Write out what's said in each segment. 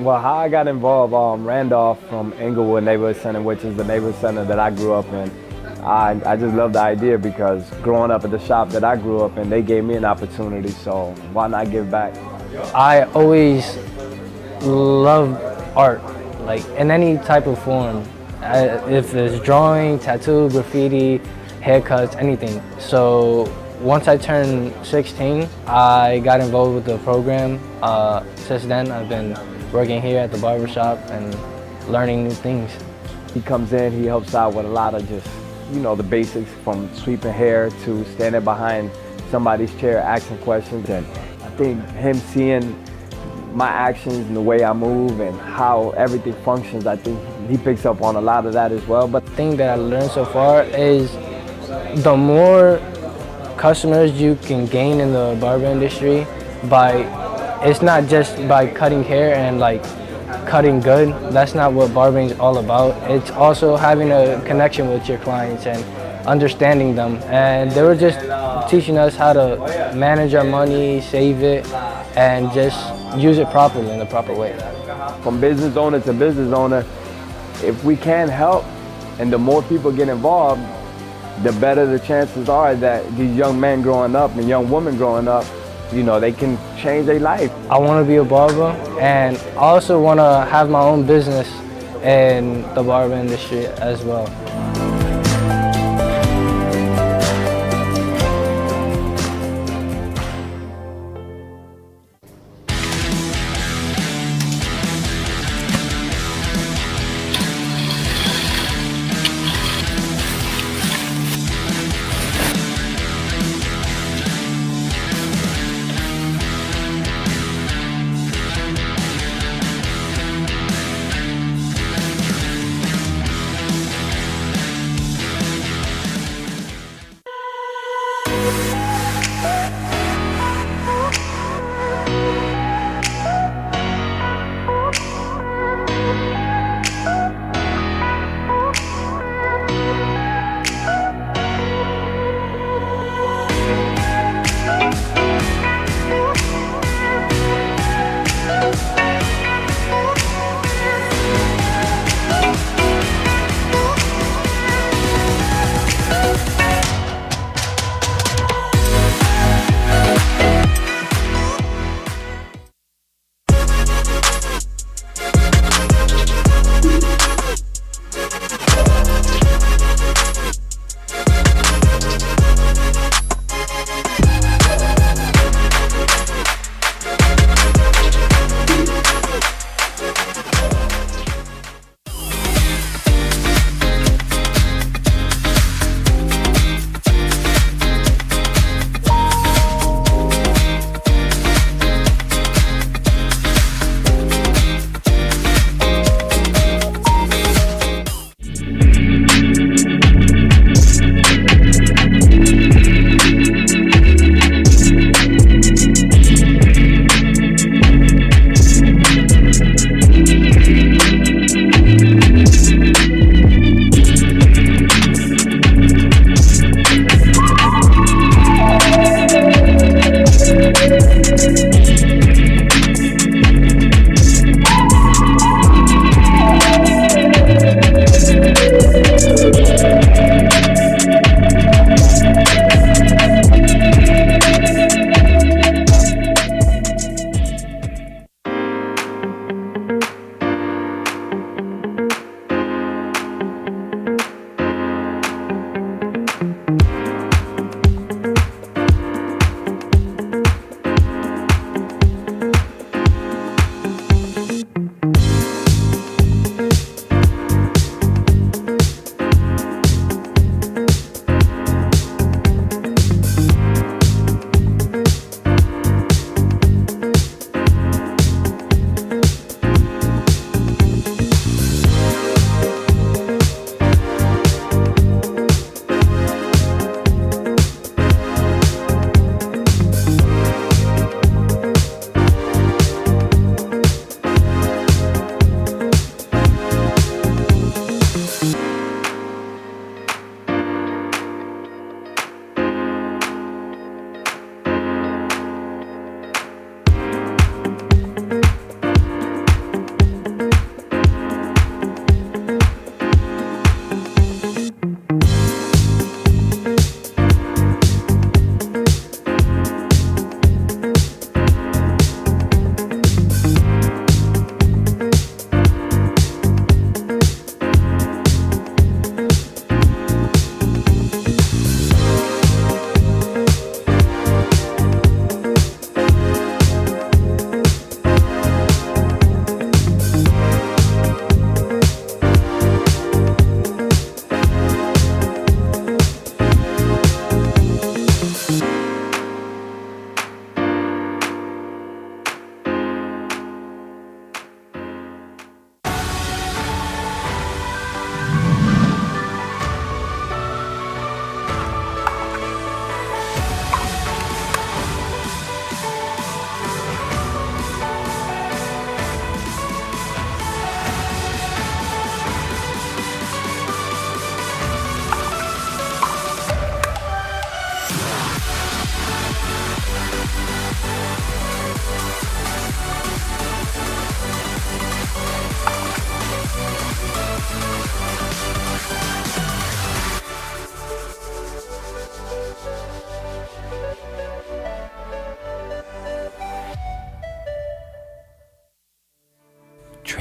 Well, how I got involved, Randolph from Englewood Neighborhood Center, which is the neighborhood center that I grew up in. I just love the idea because growing up at the shop that I grew up in, they gave me an opportunity, so why not give back? I always love art, like in any type of form. If it's drawing, tattoo, graffiti, haircuts, anything. So once I turned 16, I got involved with the program. Since then, I've been working here at the barbershop and learning new things. He comes in, he helps out with a lot of just, the basics, from sweeping hair to standing behind somebody's chair asking questions. And I think him seeing my actions and the way I move and how everything functions, I think he picks up on a lot of that as well. But the thing that I learned so far is the more customers you can gain in the barber industry it's not just by cutting hair and like cutting good. That's not what barbering is all about. It's also having a connection with your clients and understanding them. And they were just teaching us how to manage our money, save it, and just use it properly in the proper way. From business owner to business owner, if we can help and the more people get involved, the better the chances are that these young men growing up and young women growing up, they can change their life. I want to be a barber, and I also want to have my own business in the barber industry as well.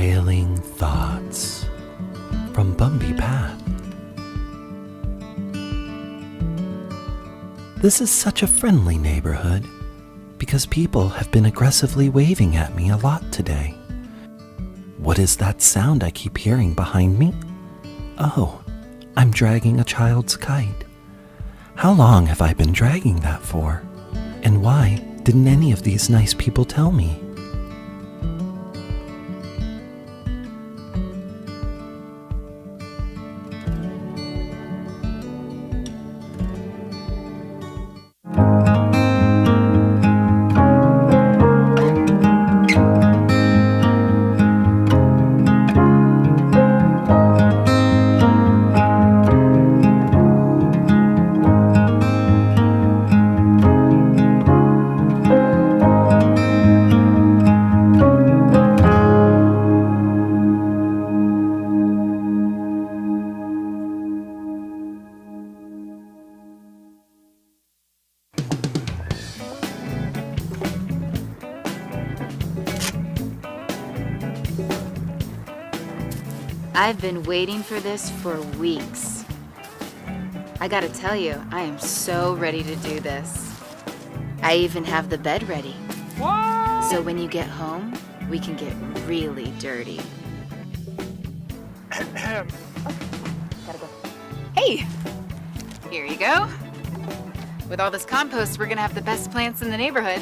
Exhaling thoughts from Bumby Path. This is such a friendly neighborhood because people have been aggressively waving at me a lot today. What is that sound I keep hearing behind me? Oh, I'm dragging a child's kite. How long have I been dragging that for? And why didn't any of these nice people tell me? I've been waiting for this for weeks. I gotta tell you, I am so ready to do this. I even have the bed ready. What? So when you get home, we can get really dirty. Gotta go. Hey! Here you go. With all this compost, we're gonna have the best plants in the neighborhood.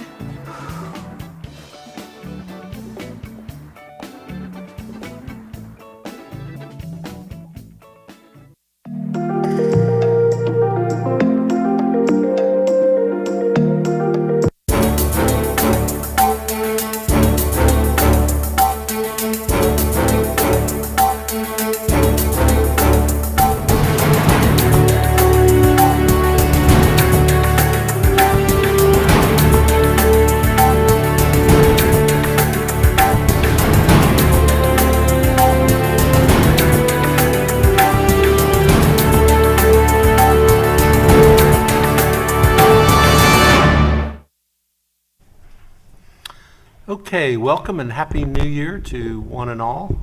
Okay, welcome and Happy New Year to one and all.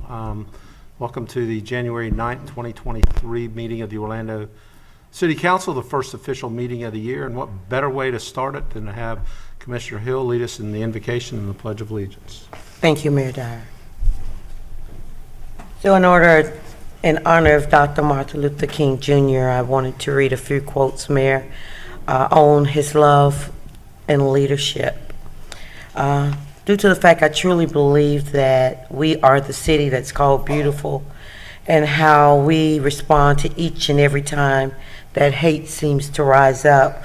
Welcome to the January 9th, 2023 meeting of the Orlando City Council, the first official meeting of the year. And what better way to start it than to have Commissioner Hill lead us in the invocation and the Pledge of Allegiance. Thank you, Mayor Dyer. So in honor of Dr. Martin Luther King Jr., I wanted to read a few quotes, Mayor, on his love and leadership. Due to the fact I truly believe that we are the city that's called beautiful, and how we respond to each and every time that hate seems to rise up.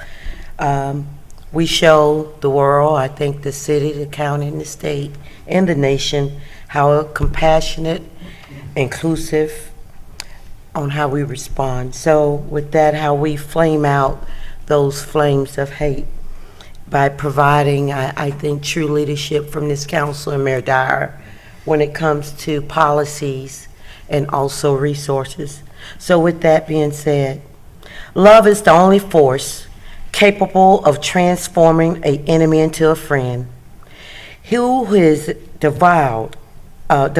We show the world, I think the city, the county, and the state, and the nation, how compassionate, inclusive on how we respond. So with that, how we flame out those flames of hate by providing, I think, true leadership from this council and Mayor Dyer when it comes to policies and also resources. So with that being said, love is the only force capable of transforming an enemy into a friend. He who is devoid of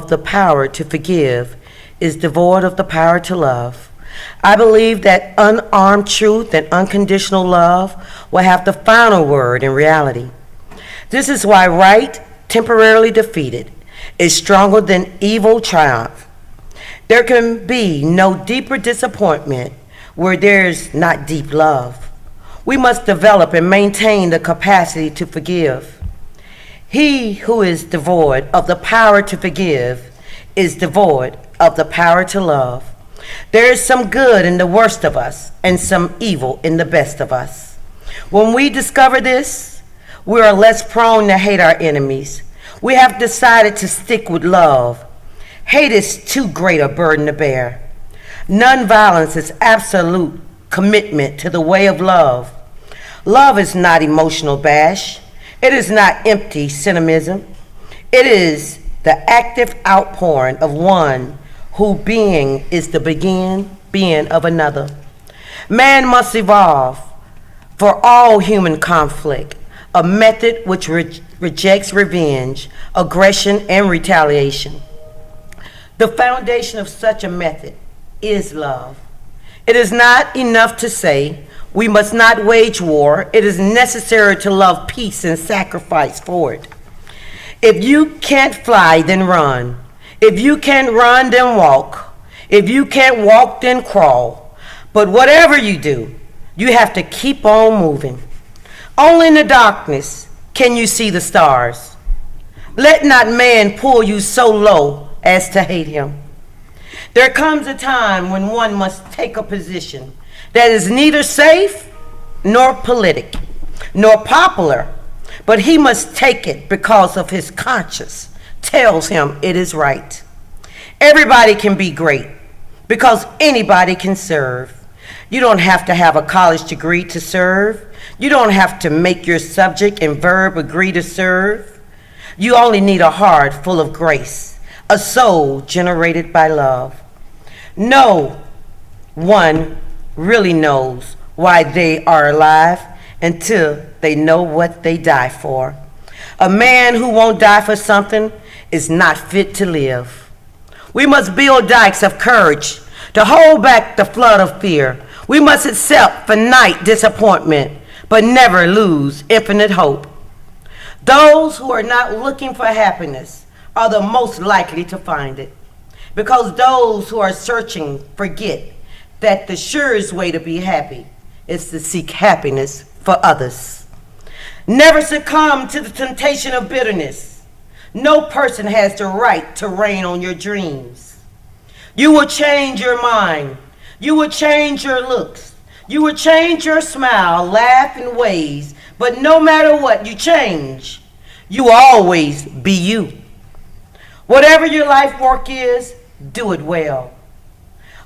the power to forgive is devoid of the power to love. I believe that unarmed truth and unconditional love will have the final word in reality. This is why right, temporarily defeated, is stronger than evil triumph. There can be no deeper disappointment where there's not deep love. We must develop and maintain the capacity to forgive. He who is devoid of the power to forgive is devoid of the power to love. There is some good in the worst of us and some evil in the best of us. When we discover this, we are less prone to hate our enemies. We have decided to stick with love. Hate is too great a burden to bear. Nonviolence is absolute commitment to the way of love. Love is not emotional bash. It is not empty sentimental. It is the active outpouring of one who being is the being of another. Man must evolve for all human conflict. a method which rejects revenge, aggression, and retaliation. The foundation of such a method is love. It is not enough to say we must not wage war. It is necessary to love peace and sacrifice for it. If you can't fly, then run. If you can't run, then walk. If you can't walk, then crawl. But whatever you do, you have to keep on moving. Only in the darkness can you see the stars. Let not man pull you so low as to hate him. There comes a time when one must take a position that is neither safe nor politic, nor popular, but he must take it because of his conscience tells him it is right. Everybody can be great because anybody can serve. You don't have to have a college degree to serve. You don't have to make your subject and verb agree to serve. You only need a heart full of grace, a soul generated by love. No one really knows why they are alive until they know what they die for. A man who won't die for something is not fit to live. We must build dikes of courage to hold back the flood of fear. We must accept finite disappointment, but never lose infinite hope. Those who are not looking for happiness are the most likely to find it, because those who are searching forget that the surest way to be happy is to seek happiness for others. Never succumb to the temptation of bitterness. No person has the right to reign on your dreams. You will change your mind. You will change your looks. You will change your smile, laugh, and ways. But no matter what you change, you will always be you. Whatever your life work is, do it well.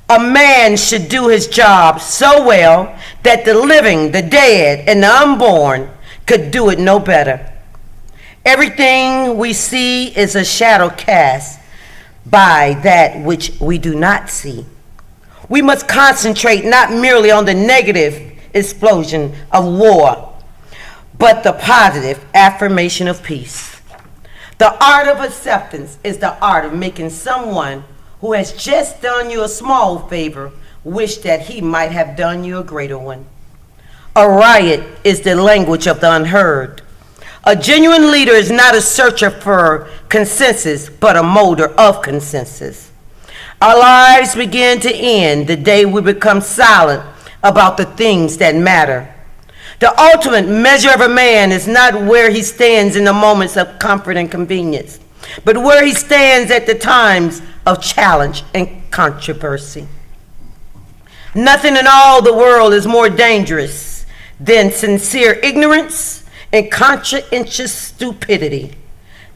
A man should do his job so well that the living, the dead, and the unborn could do it no better. Everything we see is a shadow cast by that which we do not see. We must concentrate not merely on the negative explosion of war, but the positive affirmation of peace. The art of acceptance is the art of making someone who has just done you a small favor wish that he might have done you a greater one. A riot is the language of the unheard. A genuine leader is not a searcher for consensus, but a molder of consensus. Our lives begin to end the day we become silent about the things that matter. The ultimate measure of a man is not where he stands in the moments of comfort and convenience, but where he stands at the times of challenge and controversy. Nothing in all the world is more dangerous than sincere ignorance and conscientious stupidity.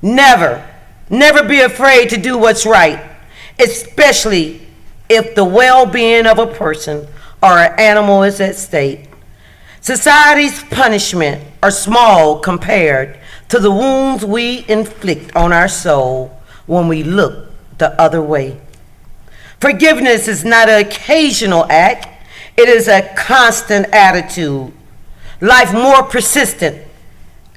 Never be afraid to do what's right, especially if the well-being of a person or an animal is at stake. Society's punishment are small compared to the wounds we inflict on our soul when we look the other way. Forgiveness is not an occasional act, it is a constant attitude. Life's more persistent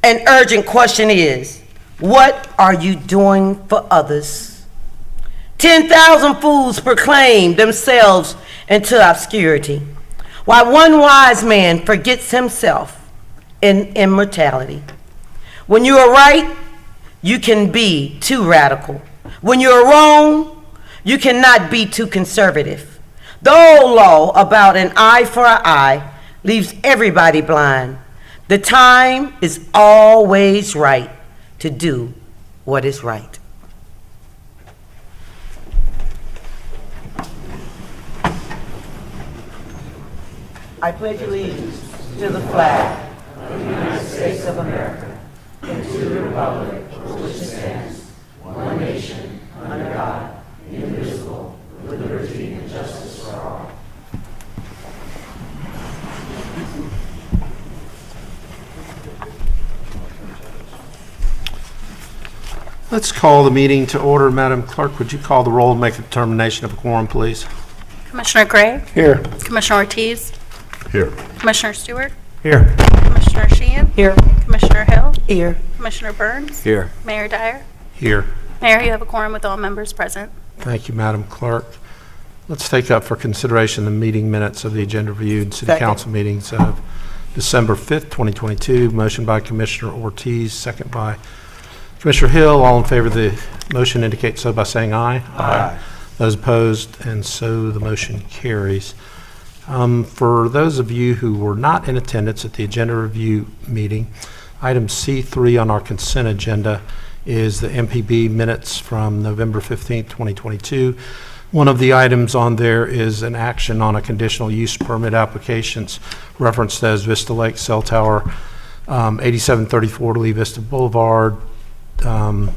and urgent question is, what are you doing for others? 10,000 fools proclaim themselves into obscurity, while one wise man forgets himself in immortality. When you are right, you can be too radical. When you are wrong, you cannot be too conservative. The old law about an eye for an eye leaves everybody blind. The time is always right to do what is right. I pledge allegiance to the flag of the United States of America and to the republic for which it stands, one nation, under God, indivisible, with liberty and justice for all. Let's call the meeting to order. Madam Clerk, would you call the roll and make a determination of a quorum, please? Commissioner Gray? Here. Commissioner Ortiz? Here. Commissioner Stewart? Here. Commissioner Commissioner Sheehan? Here. Commissioner Hill? Here. Commissioner Burns? Here. Mayor Dyer? Here. Mayor, you have a quorum with all members present. Thank you, Madam Clerk. Let's take up for consideration the meeting minutes of the agenda review and city Second. council meetings of December 5th, 2022. Motion by Commissioner Ortiz, second by Commissioner Hill. All in favor of the motion indicate so by saying aye. Aye. Those opposed, and so the motion carries. For those of you who were not in attendance at the agenda review meeting, item C3 on our consent agenda is the MPB minutes from November 15th, 2022. One of the items on there is an action on a conditional use permit applications referenced as Vista Lake Cell Tower, 8734 Lee Vista Boulevard, permit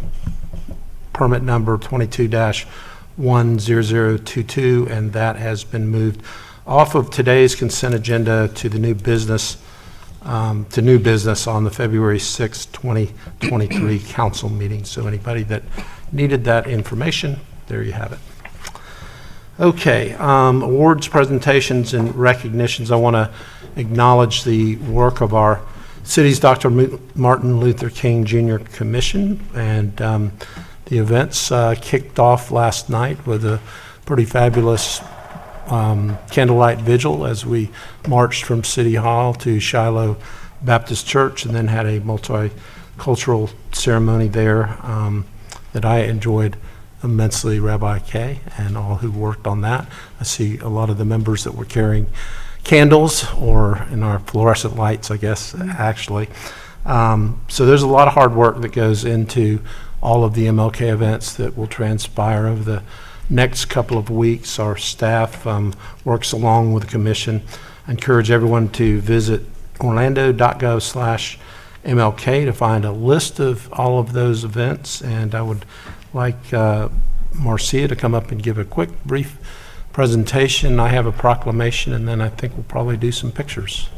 number 22-10022, and that has been moved off of today's consent agenda to the new business on the February 6, 2023 council meeting. So anybody that needed that information, there you have it. Okay, awards, presentations, and recognitions. I want to acknowledge the work of our city's Dr. Martin Luther King Jr. Commission, and the events kicked off last night with a pretty fabulous candlelight vigil as we marched from City Hall to Shiloh Baptist Church, and then had a multicultural ceremony there that I enjoyed immensely. Rabbi Kay and all who worked on that. I see a lot of the members that were carrying candles, or in our fluorescent lights, I guess, actually. So there's a lot of hard work that goes into all of the MLK events that will transpire over the next couple of weeks. Our staff works along with the commission. I encourage everyone to visit orlando.gov/MLK to find a list of all of those events, and I would like Marcia to come up and give a quick, brief presentation. I have a proclamation, and then I think we'll probably do some pictures.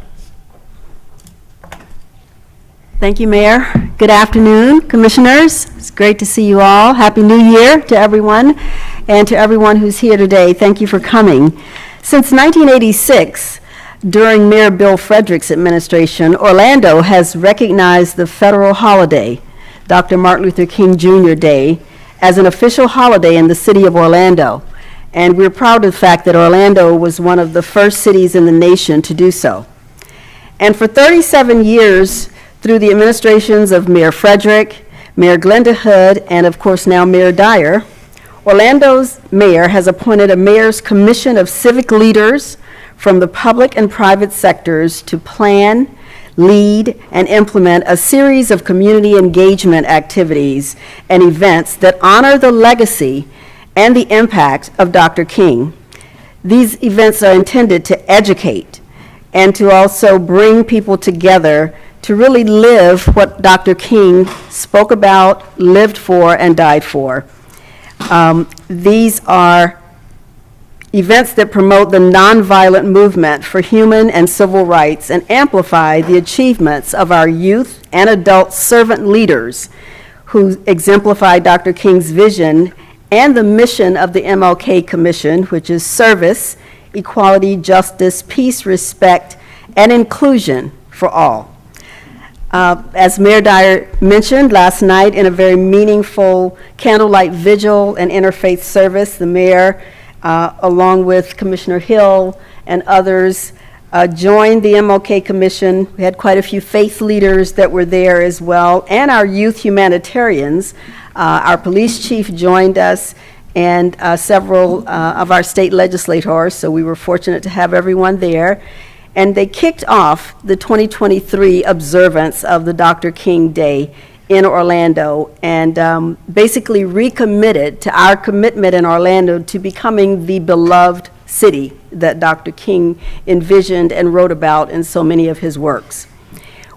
Thank you, Mayor. Good afternoon, Commissioners. It's great to see you all. Happy New Year to everyone, and to everyone who's here today. Thank you for coming. Since 1986, during Mayor Bill Frederick's administration, Orlando has recognized the federal holiday, Dr. Martin Luther King Jr. Day, as an official holiday in the city of Orlando. And we're proud of the fact that Orlando was one of the first cities in the nation to do so. And for 37 years, through the administrations of Mayor Frederick, Mayor Glenda Hood, and of course now Mayor Dyer, Orlando's mayor has appointed a mayor's commission of civic leaders from the public and private sectors to plan, lead, and implement a series of community engagement activities and events that honor the legacy and the impact of Dr. King. These events are intended to educate and to also bring people together to really live what Dr. King spoke about, lived for, and died for. These are events that promote the nonviolent movement for human and civil rights and amplify the achievements of our youth and adult servant leaders who exemplify Dr. King's vision and the mission of the MLK Commission, which is service, equality, justice, peace, respect, and inclusion for all. As Mayor Dyer mentioned last night, in a very meaningful candlelight vigil and interfaith service, the mayor, along with Commissioner Hill and others, joined the MLK Commission. We had quite a few faith leaders that were there as well, and our youth humanitarians. Our police chief joined us, and several of our state legislators, so we were fortunate to have everyone there. And they kicked off the 2023 observance of the Dr. King Day in Orlando, and basically recommitted to our commitment in Orlando to becoming the beloved city that Dr. King envisioned and wrote about in so many of his works.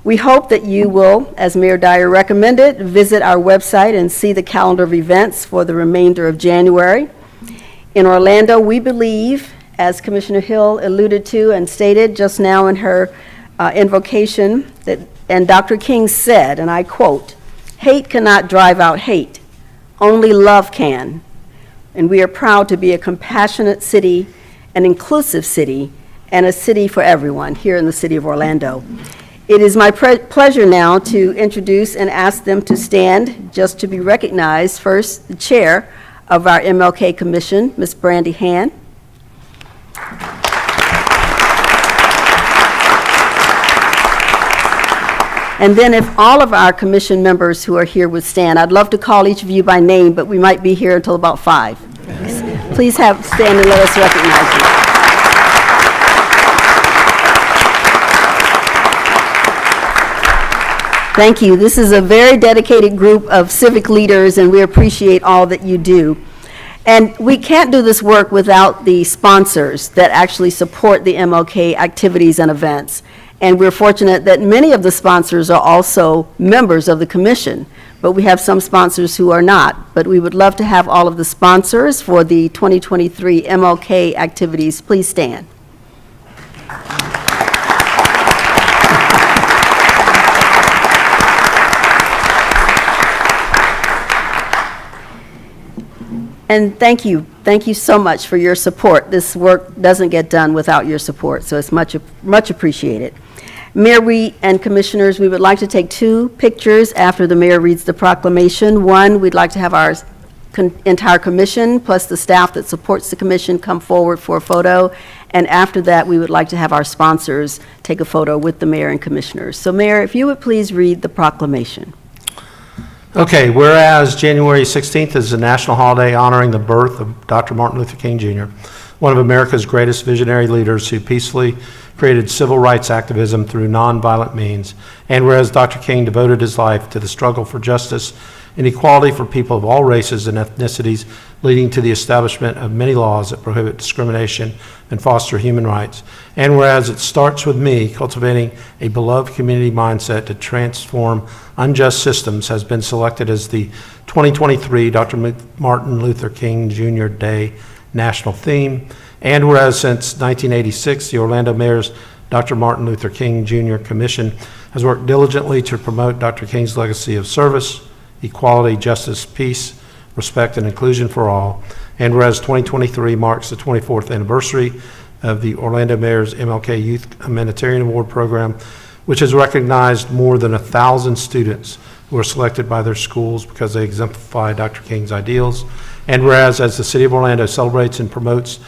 We hope that you will, as Mayor Dyer recommended, visit our website and see the calendar of events for the remainder of January. In Orlando, we believe, as Commissioner Hill alluded to and stated just now in her invocation, and Dr. King said, and I quote, "Hate cannot drive out hate, only love can." And we are proud to be a compassionate city, an inclusive city, and a city for everyone here in the city of Orlando. It is my pleasure now to introduce and ask them to stand just to be recognized. First, the chair of our MLK Commission, Ms. Brandy Hand. And then if all of our commission members who are here would stand, I'd love to call each of you by name, but we might be here until about 5. Please stand and let us recognize you. Thank you. This is a very dedicated group of civic leaders, and we appreciate all that you do. And we can't do this work without the sponsors that actually support the MLK activities and events. And we're fortunate that many of the sponsors are also members of the commission, but we have some sponsors who are not. But we would love to have all of the sponsors for the 2023 MLK activities. Please stand. And thank you so much for your support. This work doesn't get done without your support, so it's much appreciated. Mayor, and commissioners, we would like to take 2 pictures after the mayor reads the proclamation. One, we'd like to have our entire commission, plus the staff that supports the commission, come forward for a photo. And after that, we would like to have our sponsors take a photo with the mayor and commissioners. So Mayor, if you would please read the proclamation. Okay, whereas January 16th is a national holiday honoring the birth of Dr. Martin Luther King Jr., one of America's greatest visionary leaders who peacefully created civil rights activism through nonviolent means, and whereas Dr. King devoted his life to the struggle for justice and equality for people of all races and ethnicities, leading to the establishment of many laws that prohibit discrimination and foster human rights. And whereas it starts with me, cultivating a beloved community mindset to transform unjust systems has been selected as the 2023 Dr. Martin Luther King Jr. Day national theme. And whereas since 1986, the Orlando Mayor's Dr. Martin Luther King Jr. Commission has worked diligently to promote Dr. King's legacy of service, equality, justice, peace, respect, and inclusion for all. And whereas 2023 marks the 24th anniversary of the Orlando Mayor's MLK Youth Humanitarian Award Program, which has recognized more than 1,000 students who are selected by their schools because they exemplify Dr. King's ideals. And whereas as the City of Orlando celebrates and promotes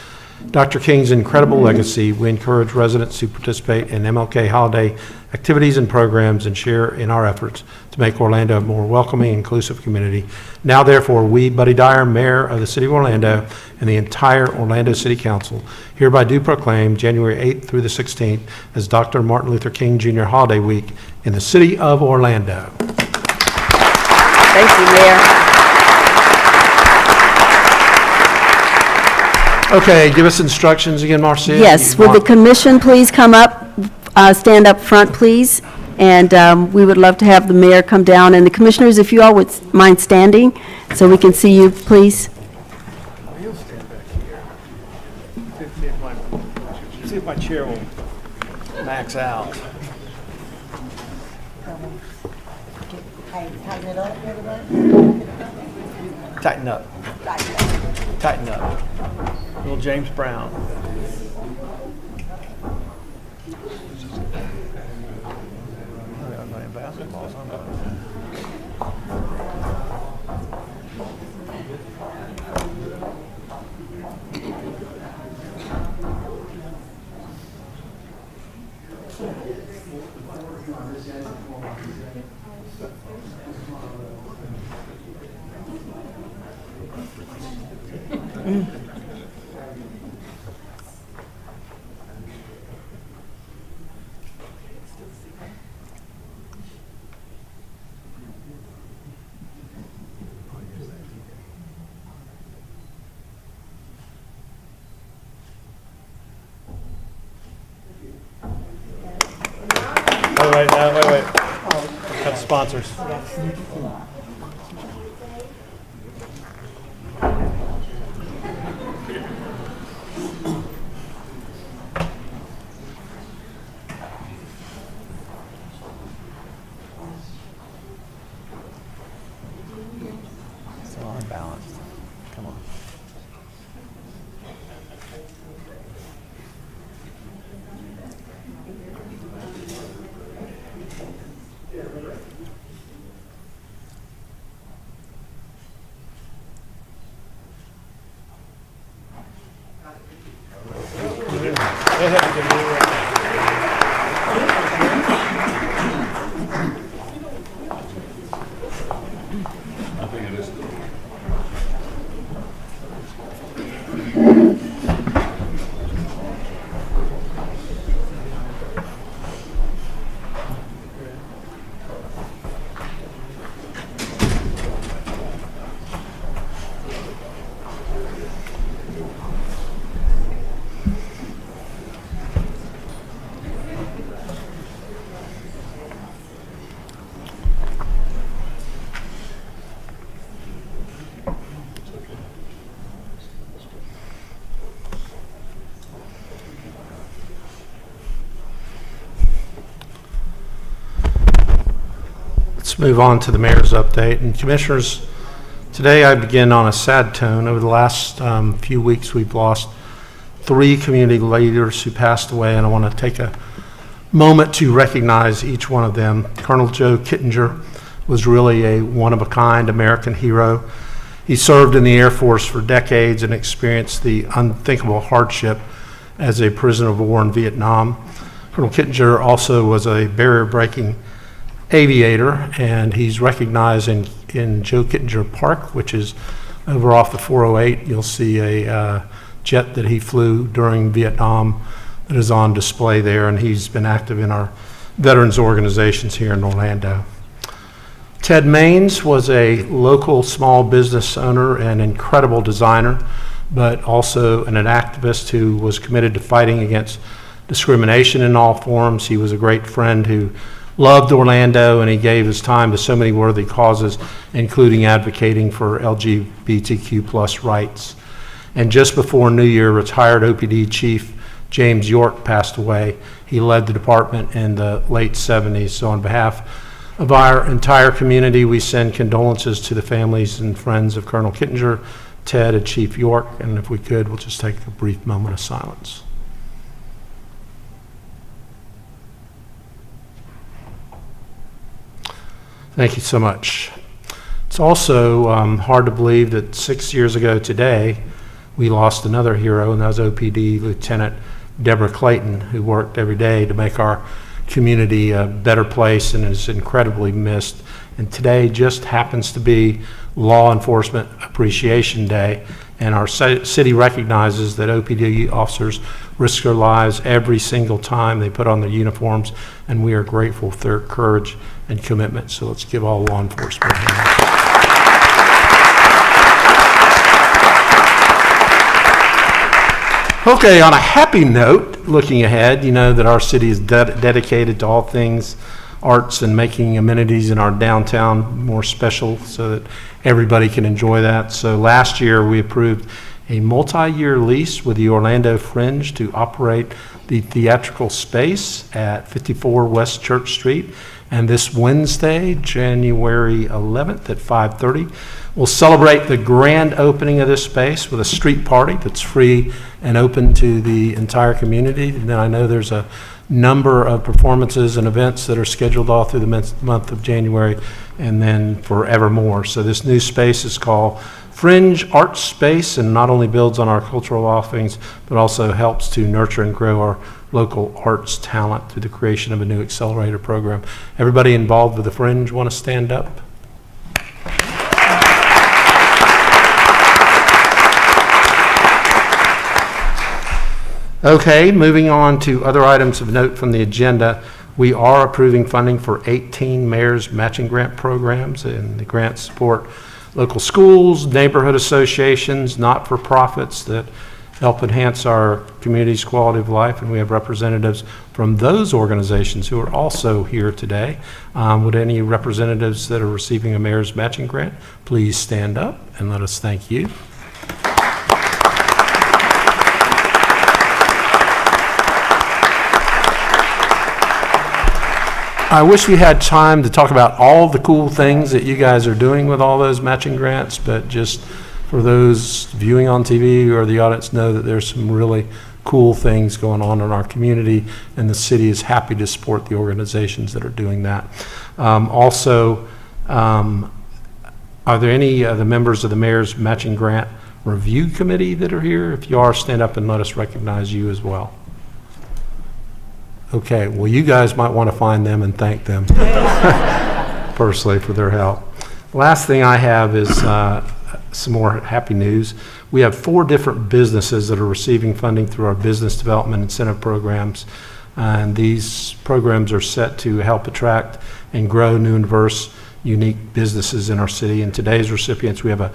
Dr. King's incredible legacy, we encourage residents to participate in MLK holiday activities and programs and share in our efforts to make Orlando a more welcoming, inclusive community. Now, therefore, we, Buddy Dyer, Mayor of the City of Orlando, and the entire Orlando City Council hereby do proclaim January 8th through the 16th as Dr. Martin Luther King Jr. Holiday Week in the City of Orlando. Thank you, Mayor. Okay, give us instructions again, Marcia. Yes, would the commission please come up, stand up front, please? And we would love to have the mayor come down. And the commissioners, if you all would mind standing so we can see you, please. He'll stand back here. See if my chair will max out. Tighten it up, everybody? Tighten up. Tighten up. Little James Brown. I'm playing basketball. Wait. Got sponsors. Still unbalanced. Come on. Let's move on to the mayor's update. And commissioners, today I begin on a sad tone. Over the last few weeks, we've lost 3 community leaders who passed away, and I want to take a moment to recognize each one of them. Colonel Joe Kittinger was really a one-of-a-kind American hero. He served in the Air Force for decades and experienced the unthinkable hardship as a prisoner of war in Vietnam. Colonel Kittinger also was a barrier-breaking aviator, and he's recognized in Joe Kittinger Park, which is over off the 408. You'll see a jet that he flew during Vietnam that is on display there, and he's been active in our veterans organizations here in Orlando. Ted Maines was a local small business owner and incredible designer, but also an activist who was committed to fighting against discrimination in all forms. He was a great friend who loved Orlando, and he gave his time to so many worthy causes, including advocating for LGBTQ+ rights. And just before New Year, retired OPD Chief James York passed away. He led the department in the late 70s. So on behalf of our entire community, we send condolences to the families and friends of Colonel Kittinger, Ted, and Chief York. And if we could, we'll just take a brief moment of silence. Thank you so much. It's also hard to believe that 6 years ago today, we lost another hero, and that was OPD Lieutenant Deborah Clayton, who worked every day to make our community a better place and is incredibly missed. And today just happens to be Law Enforcement Appreciation Day, and our city recognizes that OPD officers risk their lives every single time they put on their uniforms, and we are grateful for their courage and commitment. So let's give all law enforcement a hand. Okay, on a happy note, looking ahead, you know that our city is dedicated to all things arts and making amenities in our downtown more special so that everybody can enjoy that. So last year we approved a multi-year lease with the Orlando Fringe to operate the theatrical space at 54 West Church Street. And this Wednesday, January 11th at 5:30, we'll celebrate the grand opening of this space with a street party that's free and open to the entire community. And then I know there's a number of performances and events that are scheduled all through the month of January and then forevermore. So this new space is called Fringe Arts Space, and not only builds on our cultural offerings, but also helps to nurture and grow our local arts talent through the creation of a new accelerator program. Everybody involved with the Fringe want to stand up? Okay, moving on to other items of note from the agenda. We are approving funding for 18 mayor's matching grant programs, and the grants support local schools, neighborhood associations, not-for-profits that help enhance our community's quality of life, and we have representatives from those organizations who are also here today. Would any representatives that are receiving a mayor's matching grant please stand up and let us thank you. I wish we had time to talk about all the cool things that you guys are doing with all those matching grants, but just for those viewing on TV or the audience know that there's some really cool things going on in our community, and the city is happy to support the organizations that are doing that. Also, are there any of the members of the Mayor's Matching Grant Review Committee that are here? If you are, stand up and let us recognize you as well. Okay, well, you guys might want to find them and thank them personally for their help. Last thing I have is some more happy news. We have 4 different businesses that are receiving funding through our business development incentive programs, and these programs are set to help attract and grow new and diverse, unique businesses in our city. And today's recipients, we have a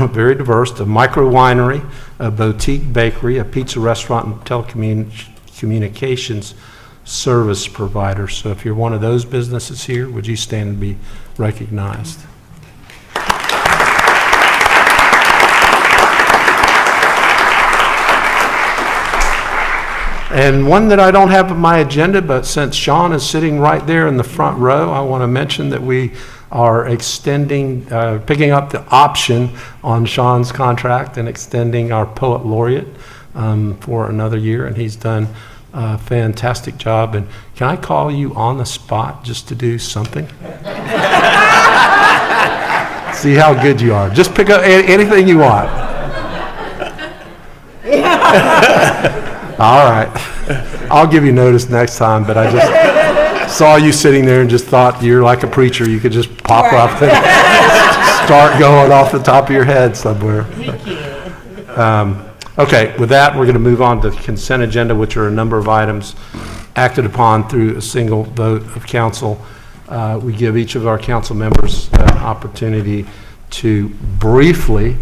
very diverse, a micro winery, a boutique bakery, a pizza restaurant, and telecommunications service provider. So if you're one of those businesses here, would you stand and be recognized? And one that I don't have on my agenda, but since Sean is sitting right there in the front row, I want to mention that we are extending, picking up the option on Sean's contract and extending our poet laureate for another year, and he's done a fantastic job. And can I call you on the spot just to do something? See how good you are. Just pick up anything you want. All right. I'll give you notice next time, but I just saw you sitting there and just thought you're like a preacher. You could just pop up and start going off the top of your head somewhere. Okay, with that, we're going to move on to the consent agenda, which are a number of items acted upon through a single vote of council. We give each of our council members an opportunity to briefly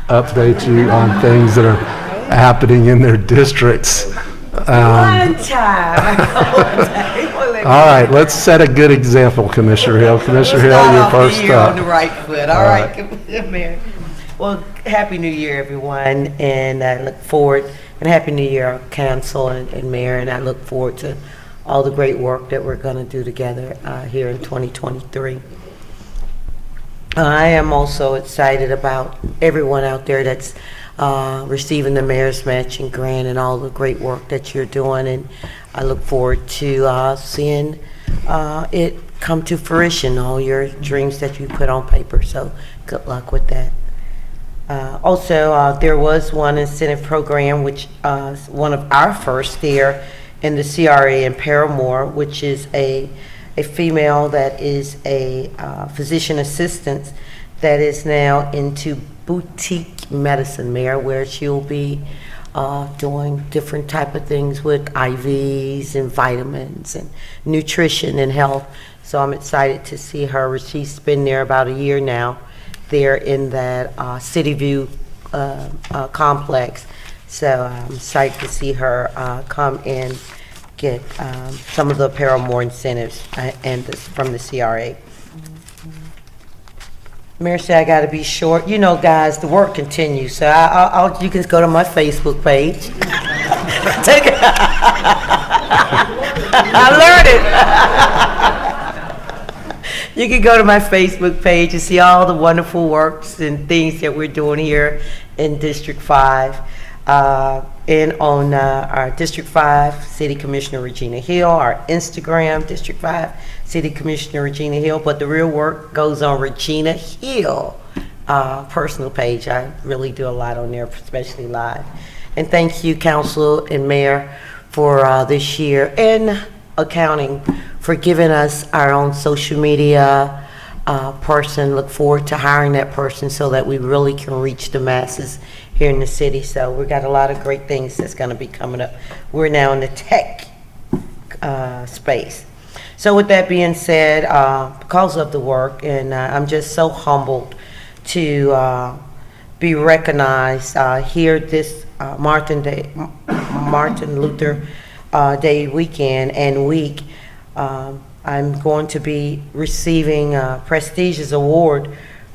update you on things that are happening in their districts. One time. All right, let's set a good example, Commissioner Hill. Commissioner Hill, you're first On the up. right foot. All right, Mayor. Well, Happy New Year, everyone, and I look forward, and Happy New Year, Council and Mayor, and I look forward to all the great work that we're going to do together here in 2023. I am also excited about everyone out there that's receiving the Mayor's Matching Grant and all the great work that you're doing, and I look forward to seeing it come to fruition, all your dreams that you put on paper, so good luck with that. Also, there was one incentive program, which one of our first there in the CRA in Paramore, which is a female that is a physician assistant that is now into boutique medicine, Mayor, where she'll be doing different type of things with IVs and vitamins and nutrition and health. So I'm excited to see her. She's been there about a year now, there in that City View complex. So I'm excited to see her come and get some of the Paramore incentives from the CRA. Mayor said I got to be short. You know, guys, the work continues. So you can go to my Facebook page. Take it. I learned it. You can go to my Facebook page and see all the wonderful works and things that we're doing here in District 5. And on our District 5 City Commissioner Regina Hill, our Instagram, District 5 City Commissioner Regina Hill, but the real work goes on Regina Hill personal page. I really do a lot on there, especially live. And thank you, Council and Mayor, for this year, and accounting for giving us our own social media person. Look forward to hiring that person so that we really can reach the masses here in the city. So we've got a lot of great things that's going to be coming up. We're now in the tech space. So with that being said, because of the work, and I'm just so humbled to be recognized here this Martin Luther Day weekend and week. I'm going to be receiving a prestigious award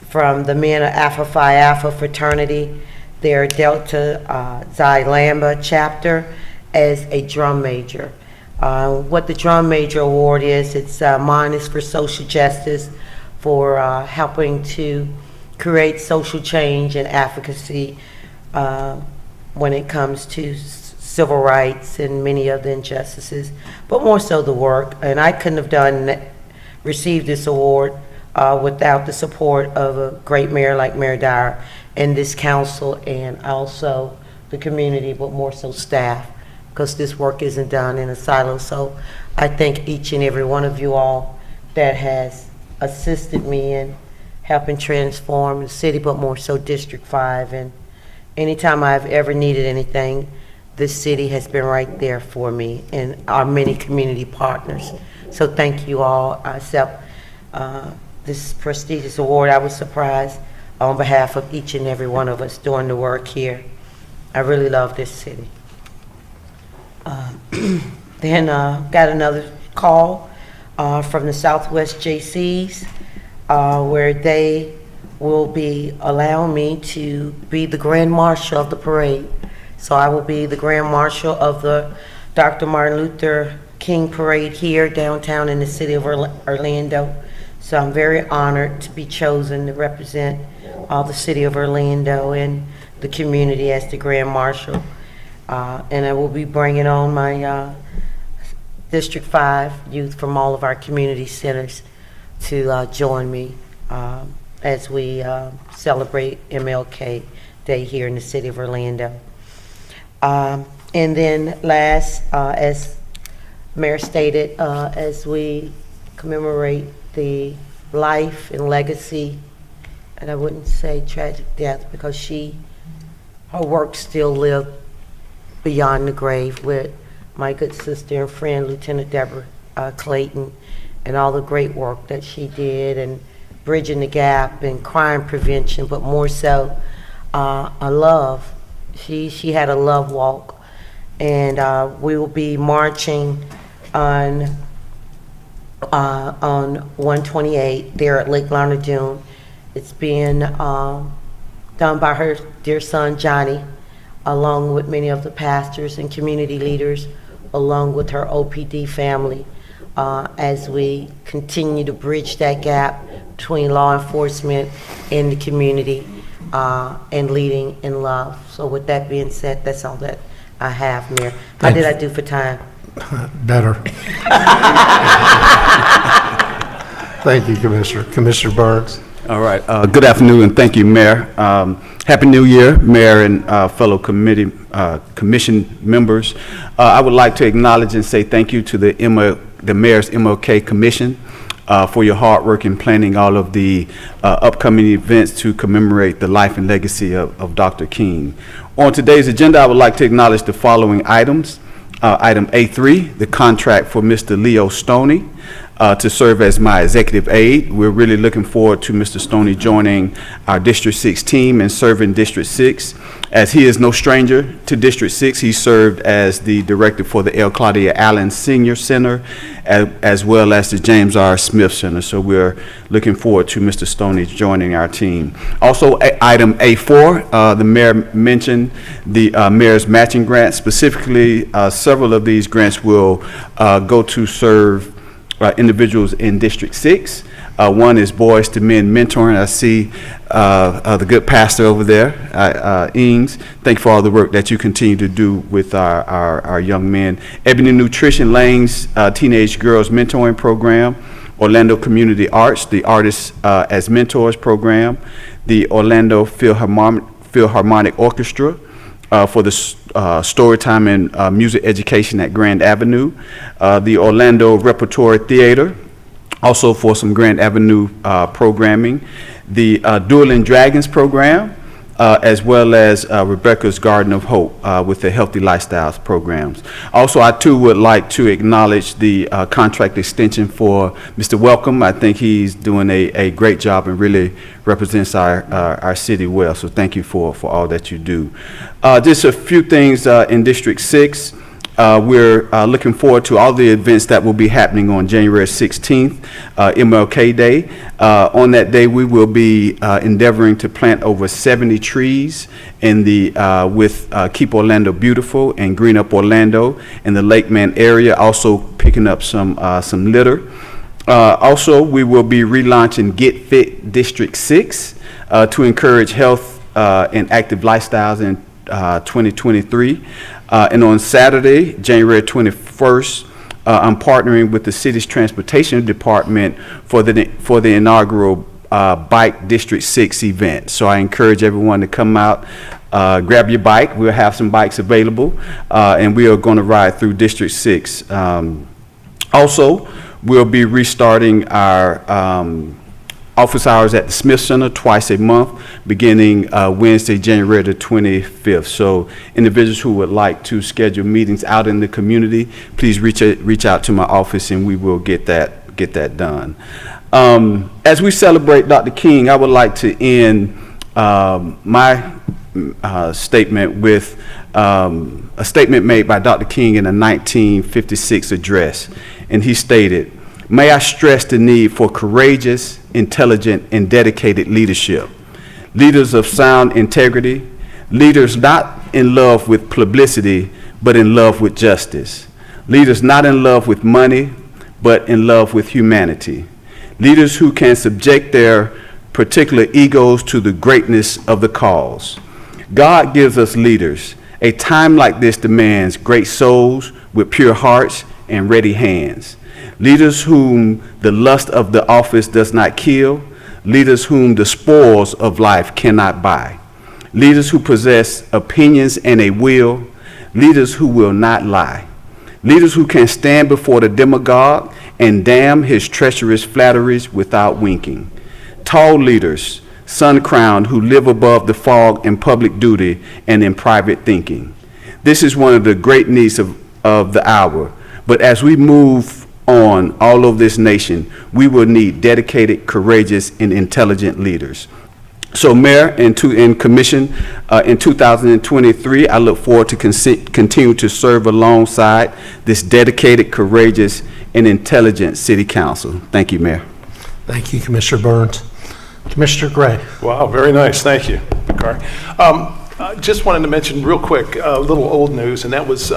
from the men of Alpha Phi Alpha fraternity, their Delta Xi Lambda chapter, as a drum major. What the drum major award is, mine is for social justice, for helping to create social change and advocacy when it comes to civil rights and many of the injustices, but more so the work. And I couldn't have received this award without the support of a great mayor like Mayor Dyer and this council, and also the community, but more so staff, because this work isn't done in a silo. So I thank each and every one of you all that has assisted me in helping transform the city, but more so District 5. And anytime I've ever needed anything, this city has been right there for me, and our many community partners. So thank you all. I accept this prestigious award. I was surprised on behalf of each and every one of us doing the work here. I really love this city. Then got another call from the Southwest JCs where they will be allowing me to be the Grand Marshal of the parade. So I will be the Grand Marshal of the Dr. Martin Luther King Parade here downtown in the city of Orlando. So I'm very honored to be chosen to represent the city of Orlando and the community as the Grand Marshal. And I will be bringing on my District 5 youth from all of our community centers to join me as we celebrate MLK Day here in the city of Orlando. And then last, as Mayor stated, as we commemorate the life and legacy, and I wouldn't say tragic death because her work still lived beyond the grave with my good sister and friend, Lieutenant Deborah Clayton, and all the great work that she did, and bridging the gap and crime prevention, but more so a love. She had a love walk, and we will be marching on 128 there at Lake Larned Dune. It's being done by her dear son Johnny, along with many of the pastors and community leaders, along with her OPD family, as we continue to bridge that gap between law enforcement and the community, and leading in love. So with that being said, that's all that I have, Mayor. How did I do for time? Better. Thank you, Commissioner. Commissioner Burns. All right. Good afternoon, and thank you, Mayor. Happy New Year, Mayor and fellow commission members. I would like to acknowledge and say thank you to the Mayor's MLK Commission for your hard work in planning all of the upcoming events to commemorate the life and legacy of Dr. King. On today's agenda, I would like to acknowledge the following items. Item A3, the contract for Mr. Leo Stoney to serve as my executive aide. We're really looking forward to Mr. Stoney joining our District 6 team and serving District 6. As he is no stranger to District 6, he served as the director for the L. Claudia Allen Senior Center, as well as the James R. Smith Center. So we're looking forward to Mr. Stoney joining our team. Also, item A4, the mayor mentioned the mayor's matching grants. Specifically, several of these grants will go to serve individuals in District 6. One is Boys to Men Mentoring. I see the good pastor over there, Ings. Thank you for all the work that you continue to do with our young men. Ebony Nutrition Lane's Teenage Girls Mentoring Program. Orlando Community Arts, the Artists as Mentors Program. The Orlando Philharmonic Orchestra for the Storytime and Music Education at Grand Avenue. The Orlando Repertory Theater, also for some Grand Avenue programming. The Dueling Dragons program, as well as Rebecca's Garden of Hope with the Healthy Lifestyles programs. Also, I too would like to acknowledge the contract extension for Mr. Welcome. I think he's doing a great job and really represents our city well. So thank you for all that you do. Just a few things in District 6. We're looking forward to all the events that will be happening on January 16th, MLK Day. On that day, we will be endeavoring to plant over 70 trees in the with Keep Orlando Beautiful and Green Up Orlando in the Lakeman area. Also picking up some litter. Also, we will be relaunching Get Fit District 6 to encourage health and active lifestyles in 2023. And on Saturday, January 21st, I'm partnering with the city's transportation department for the inaugural Bike District 6 event. So I encourage everyone to come out, grab your bike. We'll have some bikes available, and we are going to ride through District 6. Also, we'll be restarting our office hours at the Smith Center twice a month, beginning Wednesday, January the 25th. So individuals who would like to schedule meetings out in the community, please reach out to my office and we will get that done. As we celebrate Dr. King, I would like to end my statement with a statement made by Dr. King in a 1956 address. And he stated, "May I stress the need for courageous, intelligent, and dedicated leadership. Leaders of sound integrity, leaders not in love with publicity, but in love with justice. Leaders not in love with money, but in love with humanity. Leaders who can subject their particular egos to the greatness of the cause. God gives us leaders. A time like this demands great souls with pure hearts and ready hands. Leaders whom the lust of the office does not kill. Leaders whom the spoils of life cannot buy. Leaders who possess opinions and a will. Leaders who will not lie. Leaders who can stand before the demagogue and damn his treacherous flatteries without winking. Tall leaders, sun-crowned, who live above the fog in public duty and in private thinking. This is one of the great needs of the hour. But as we move on all over this nation, we will need dedicated, courageous, and intelligent leaders. So, Mayor and Commission, in 2023, I look forward to continue to serve alongside this dedicated, courageous, and intelligent City Council. Thank you, Mayor. Thank you, Commissioner Burns. Commissioner Gray. Wow, very nice. Thank you, Bakari. Just wanted to mention real quick a little old news, and that was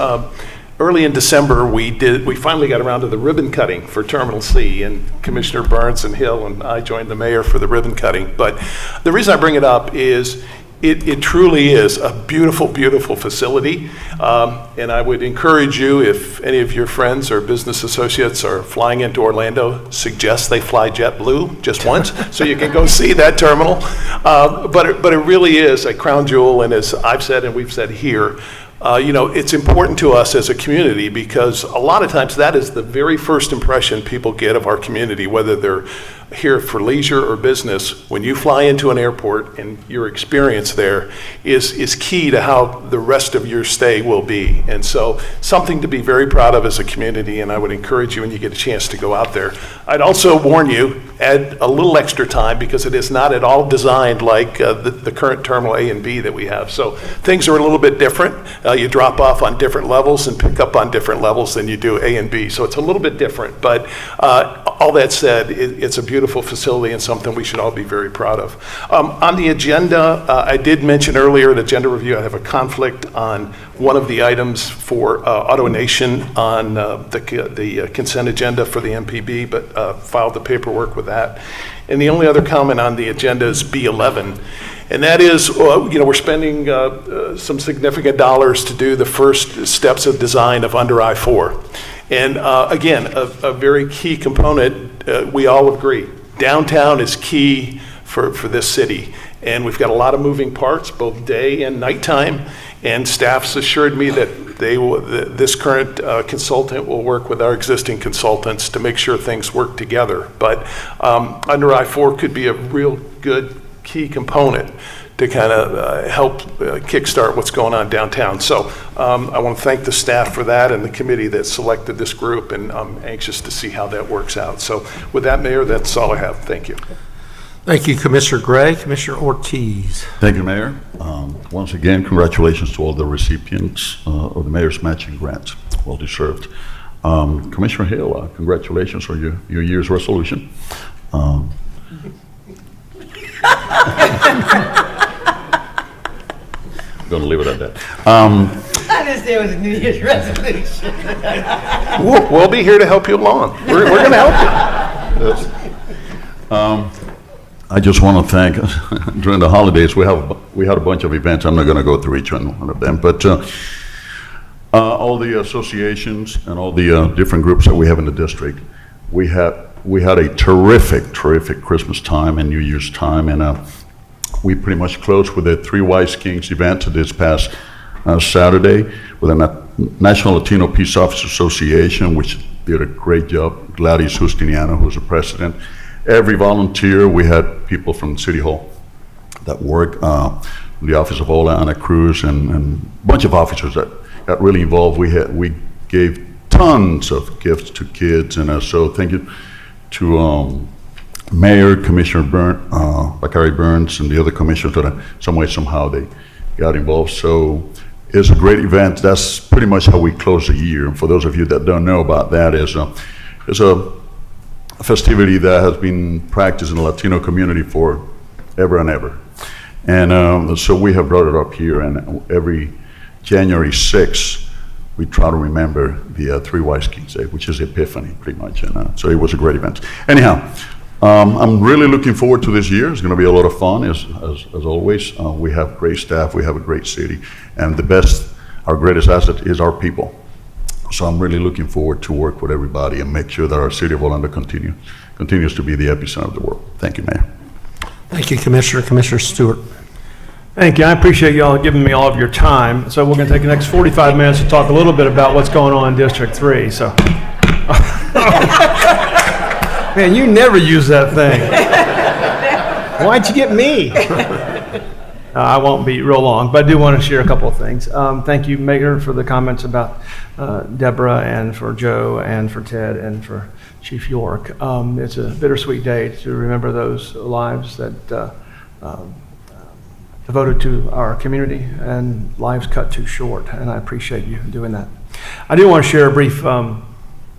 early in December, we finally got around to the ribbon cutting for Terminal C, and Commissioner Burns and Hill and I joined the mayor for the ribbon cutting. But the reason I bring it up is it truly is a beautiful, beautiful facility. And I would encourage you, if any of your friends or business associates are flying into Orlando, suggest they fly JetBlue just once so you can go see that terminal. But it really is a crown jewel, and as I've said and we've said here, it's important to us as a community because a lot of times that is the very first impression people get of our community, whether they're here for leisure or business. When you fly into an airport and your experience there is key to how the rest of your stay will be. And so something to be very proud of as a community, and I would encourage you when you get a chance to go out there. I'd also warn you, add a little extra time because it is not at all designed like the current Terminal A and B that we have. So things are a little bit different. You drop off on different levels and pick up on different levels than you do A and B. So it's a little bit different, but all that said, it's a beautiful facility and something we should all be very proud of. On the agenda, I did mention earlier at agenda review, I have a conflict on one of the items for AutoNation on the consent agenda for the MPB, but filed the paperwork with that. And the only other comment on the agenda is B11. And that is, we're spending some significant dollars to do the first steps of design of under I-4. And again, a very key component, we all agree, downtown is key for this city. And we've got a lot of moving parts, both day and nighttime. And staff's assured me that this current consultant will work with our existing consultants to make sure things work together. But under I-4 could be a real good key component to kind of help kickstart what's going on downtown. So I want to thank the staff for that and the committee that selected this group, and I'm anxious to see how that works out. So with that, Mayor, that's all I have. Thank you. Thank you, Commissioner Gray. Commissioner Ortiz. Thank you, Mayor. Once again, congratulations to all the recipients of the Mayor's Matching Grants. Well deserved. Commissioner Hill, congratulations on your year's resolution. I'm going to leave it at that. I didn't say it was a New Year's resolution. We'll be here to help you along. We're going to help you. I just want to thank, during the holidays, we had a bunch of events. I'm not going to go through each one of them, but all the associations and all the different groups that we have in the district, we had a terrific Christmas time and New Year's time, and we pretty much closed with a Three Wise Kings event this past Saturday with a National Latino Peace Officers Association, which did a great job. Gladys Justiniano, who's the president. Every volunteer, we had people from City Hall that work, the Office of Ola, Ana Cruz, and a bunch of officers that got really involved. We gave tons of gifts to kids, and so thank you to Mayor, Commissioner Bakari Burns, and the other commissioners that some way, somehow they got involved. So it's a great event. That's pretty much how we close the year. And for those of you that don't know about that, it's a festivity that has been practiced in the Latino community for ever and ever. And so we have brought it up here, and every January 6th, we try to remember the Three Wise Kings Day, which is Epiphany, pretty much. And so it was a great event. Anyhow, I'm really looking forward to this year. It's going to be a lot of fun, as always. We have great staff. We have a great city. And our greatest asset is our people. So I'm really looking forward to work with everybody and make sure that our city of Orlando continues to be the epicenter of the world. Thank you, Mayor. Thank you, Commissioner. Commissioner Stewart. Thank you. I appreciate you all giving me all of your time. So we're going to take the next 45 minutes to talk a little bit about what's going on in District 3. So, man, you never use that thing. Why'd you get me? I won't be real long, but I do want to share a couple of things. Thank you, Mayor, for the comments about Deborah and for Joe and for Ted and for Chief York. It's a bittersweet day to remember those lives that devoted to our community and lives cut too short, and I appreciate you doing that. I do want to share a brief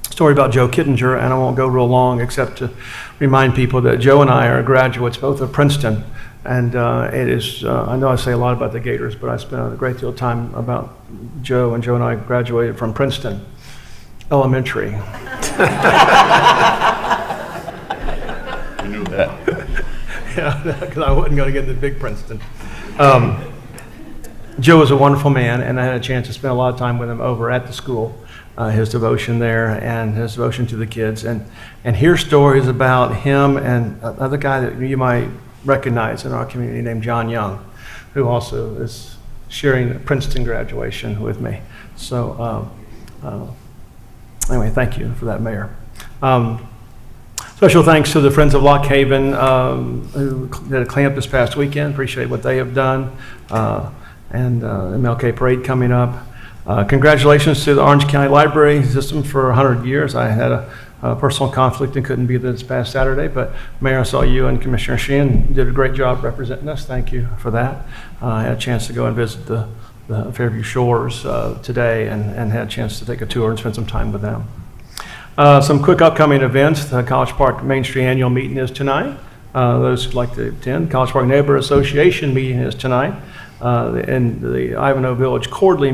story about Joe Kittinger, and I won't go real long except to remind people that Joe and I are graduates both of Princeton, and it is, I know I say a lot about the Gators, but I spent a great deal of time about Joe, and Joe and I graduated from Princeton Elementary. You knew that. Yeah, because I wasn't going to get into big Princeton. Joe was a wonderful man, and I had a chance to spend a lot of time with him over at the school, his devotion there and his devotion to the kids, and hear stories about him and another guy that you might recognize in our community named John Young, who also is sharing the Princeton graduation with me. So anyway, thank you for that, Mayor. Special thanks to the Friends of Lock Haven who did a cleanup this past weekend. Appreciate what they have done. And MLK Parade coming up. Congratulations to the Orange County Library System for 100 years. I had a personal conflict and couldn't be there this past Saturday, but Mayor, I saw you and Commissioner Sheehan did a great job representing us. Thank you for that. I had a chance to go and visit the Fairview Shores today and had a chance to take a tour and spend some time with them. Some quick upcoming events. The College Park Main Street Annual Meeting is tonight. Those who'd like to attend. College Park Neighborhood Association meeting is tonight. And the Ivanhoe Village quarterly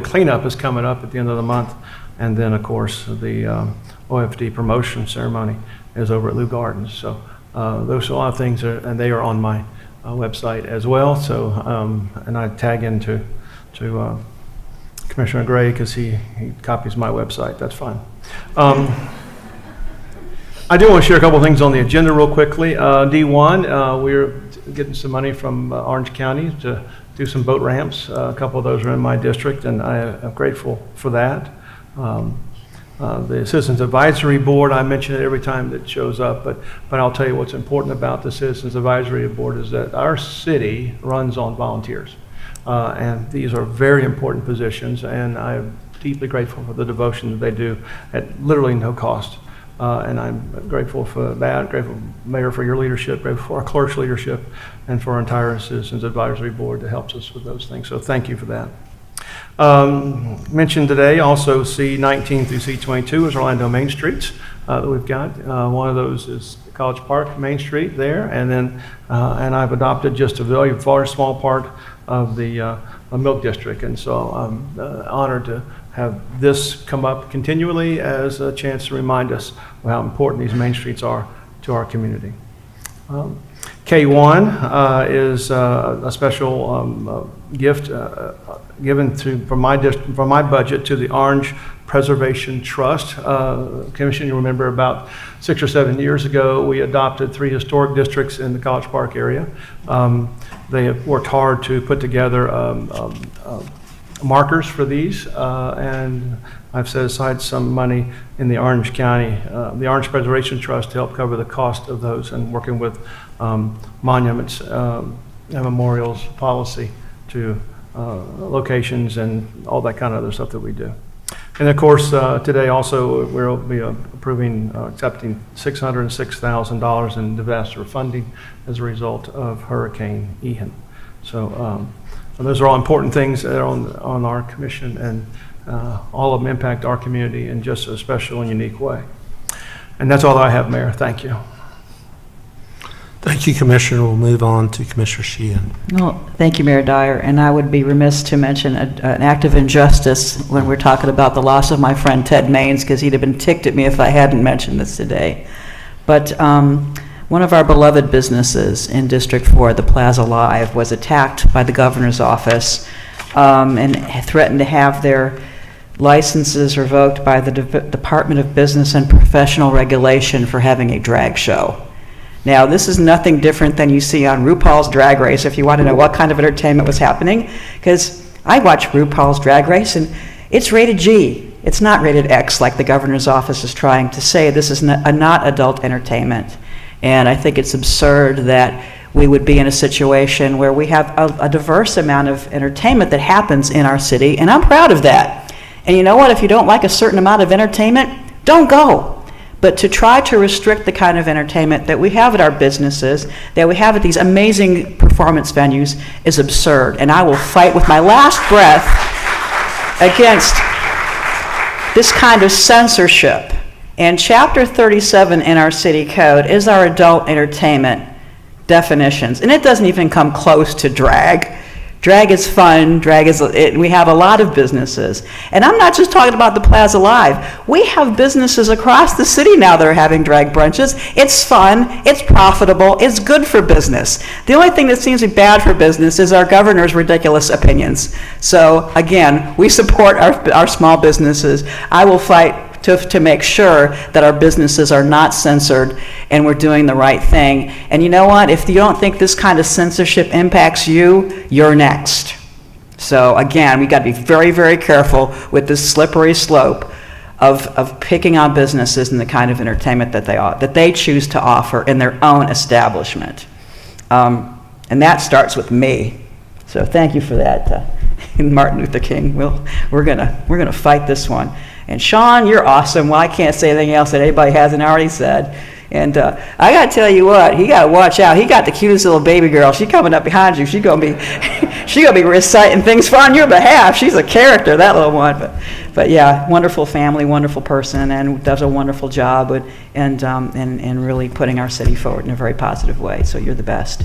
cleanup is coming up at the end of the month. And then, of course, the OFD promotion ceremony is over at Lou Gardens. So those are a lot of things, and they are on my website as well. So, and I tag into Commissioner Gray because he copies my website. That's fine. I do want to share a couple of things on the agenda real quickly. D1, we're getting some money from Orange County to do some boat ramps. A couple of those are in my district, and I am grateful for that. The Citizens Advisory Board, I mention it every time that shows up, but I'll tell you what's important about the Citizens Advisory Board is that our city runs on volunteers. And these are very important positions, and I'm deeply grateful for the devotion that they do at literally no cost. And I'm grateful for that, grateful, Mayor, for your leadership, grateful for our clerk's leadership, and for our entire Citizens Advisory Board that helps us with those things. So thank you for that. Mentioned today also C19 through C22 is Orlando Main Streets that we've got. One of those is College Park Main Street there, and then and I've adopted just a very small part of the Milk District, and so I'm honored to have this come up continually as a chance to remind us of how important these main streets are to our community. K1 is a special gift given from my budget to the Orange Preservation Trust. Commission, you remember about 6 or 7 years ago, we adopted 3 historic districts in the College Park area. They have worked hard to put together markers for these, and I've set aside some money in the Orange County, the Orange Preservation Trust to help cover the cost of those, and working with monuments and memorials policy to locations and all that kind of other stuff that we do. And of course, today also we'll be accepting $606,000 in disaster funding as a result of Hurricane Ian. So those are all important things that are on our commission, and all of them impact our community in just a special and unique way. And that's all I have, Mayor. Thank you. Thank you, Commissioner. We'll move on to Commissioner Sheehan. Well, thank you, Mayor Dyer, and I would be remiss to mention an act of injustice when we're talking about the loss of my friend Ted Maines, because he'd have been ticked at me if I hadn't mentioned this today. But one of our beloved businesses in District 4, the Plaza Live, was attacked by the governor's office and threatened to have their licenses revoked by the Department of Business and Professional Regulation for having a drag show. Now, this is nothing different than you see on RuPaul's Drag Race, if you want to know what kind of entertainment was happening, because I watch RuPaul's Drag Race, and it's rated G. It's not rated X, like the governor's office is trying to say. This is not adult entertainment. And I think it's absurd that we would be in a situation where we have a diverse amount of entertainment that happens in our city, and I'm proud of that. And you know what? If you don't like a certain amount of entertainment, don't go. But to try to restrict the kind of entertainment that we have at our businesses, that we have at these amazing performance venues, is absurd. And I will fight with my last breath against this kind of censorship. And Chapter 37 in our city code is our adult entertainment definitions. And it doesn't even come close to drag. Drag is fun, we have a lot of businesses. And I'm not just talking about the Plaza Live. We have businesses across the city now that are having drag brunches. It's fun, it's profitable, it's good for business. The only thing that seems to be bad for business is our governor's ridiculous opinions. So again, we support our small businesses. I will fight to make sure that our businesses are not censored and we're doing the right thing. And you know what? If you don't think this kind of censorship impacts you, you're next. So again, we got to be very, very careful with this slippery slope of picking on businesses and the kind of entertainment that they choose to offer in their own establishment. And that starts with me. So thank you for that, Martin Luther King. We're gonna fight this one. And Sean, you're awesome. Well, I can't say anything else that anybody hasn't already said. And I got to tell you what, he got to watch out. He got the cutest little baby girl. She's coming up behind you. She's gonna be reciting things on your behalf. She's a character, that little one. But yeah, wonderful family, wonderful person, and does a wonderful job and really putting our city forward in a very positive way. So you're the best.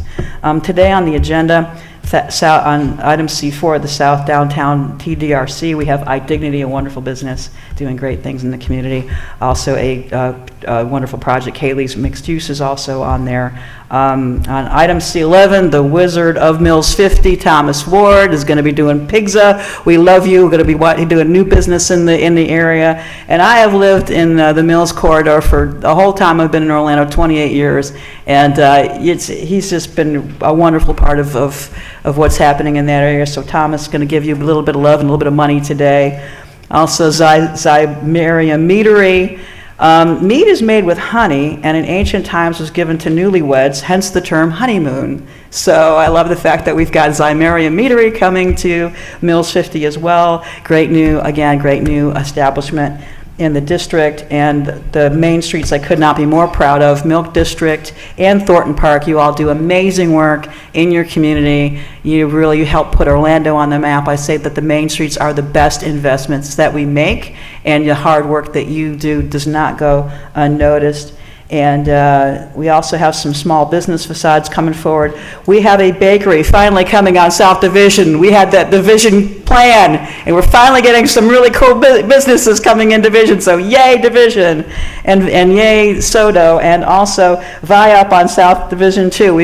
Today on the agenda, on item C4, the South Downtown TDRC, we have iDignity, a wonderful business doing great things in the community. Also a wonderful project, Haley's Mixed Use, is also on there. On item C11, the Wizard of Mills 50, Thomas Ward, is going to be doing Pizza. We love you. We're going to be doing new business in the area. And I have lived in the Mills corridor for the whole time I've been in Orlando, 28 years. And he's just been a wonderful part of what's happening in that area. So Thomas is going to give you a little bit of love and a little bit of money today. Also, Zymeria Meadery. Mead is made with honey, and in ancient times was given to newlyweds, hence the term honeymoon. So I love the fact that we've got Zymeria Meadery coming to Mills 50 as well. Great new establishment in the district, and the main streets I could not be more proud of, Milk District and Thornton Park. You all do amazing work in your community. You help put Orlando on the map. I say that the main streets are the best investments that we make, and the hard work that you do does not go unnoticed. And we also have some small business facades coming forward. We have a bakery finally coming on South Division. We had that Division plan, and we're finally getting some really cool businesses coming in Division. So yay, Division, and yay, Sodo, and also Viop on South Division too.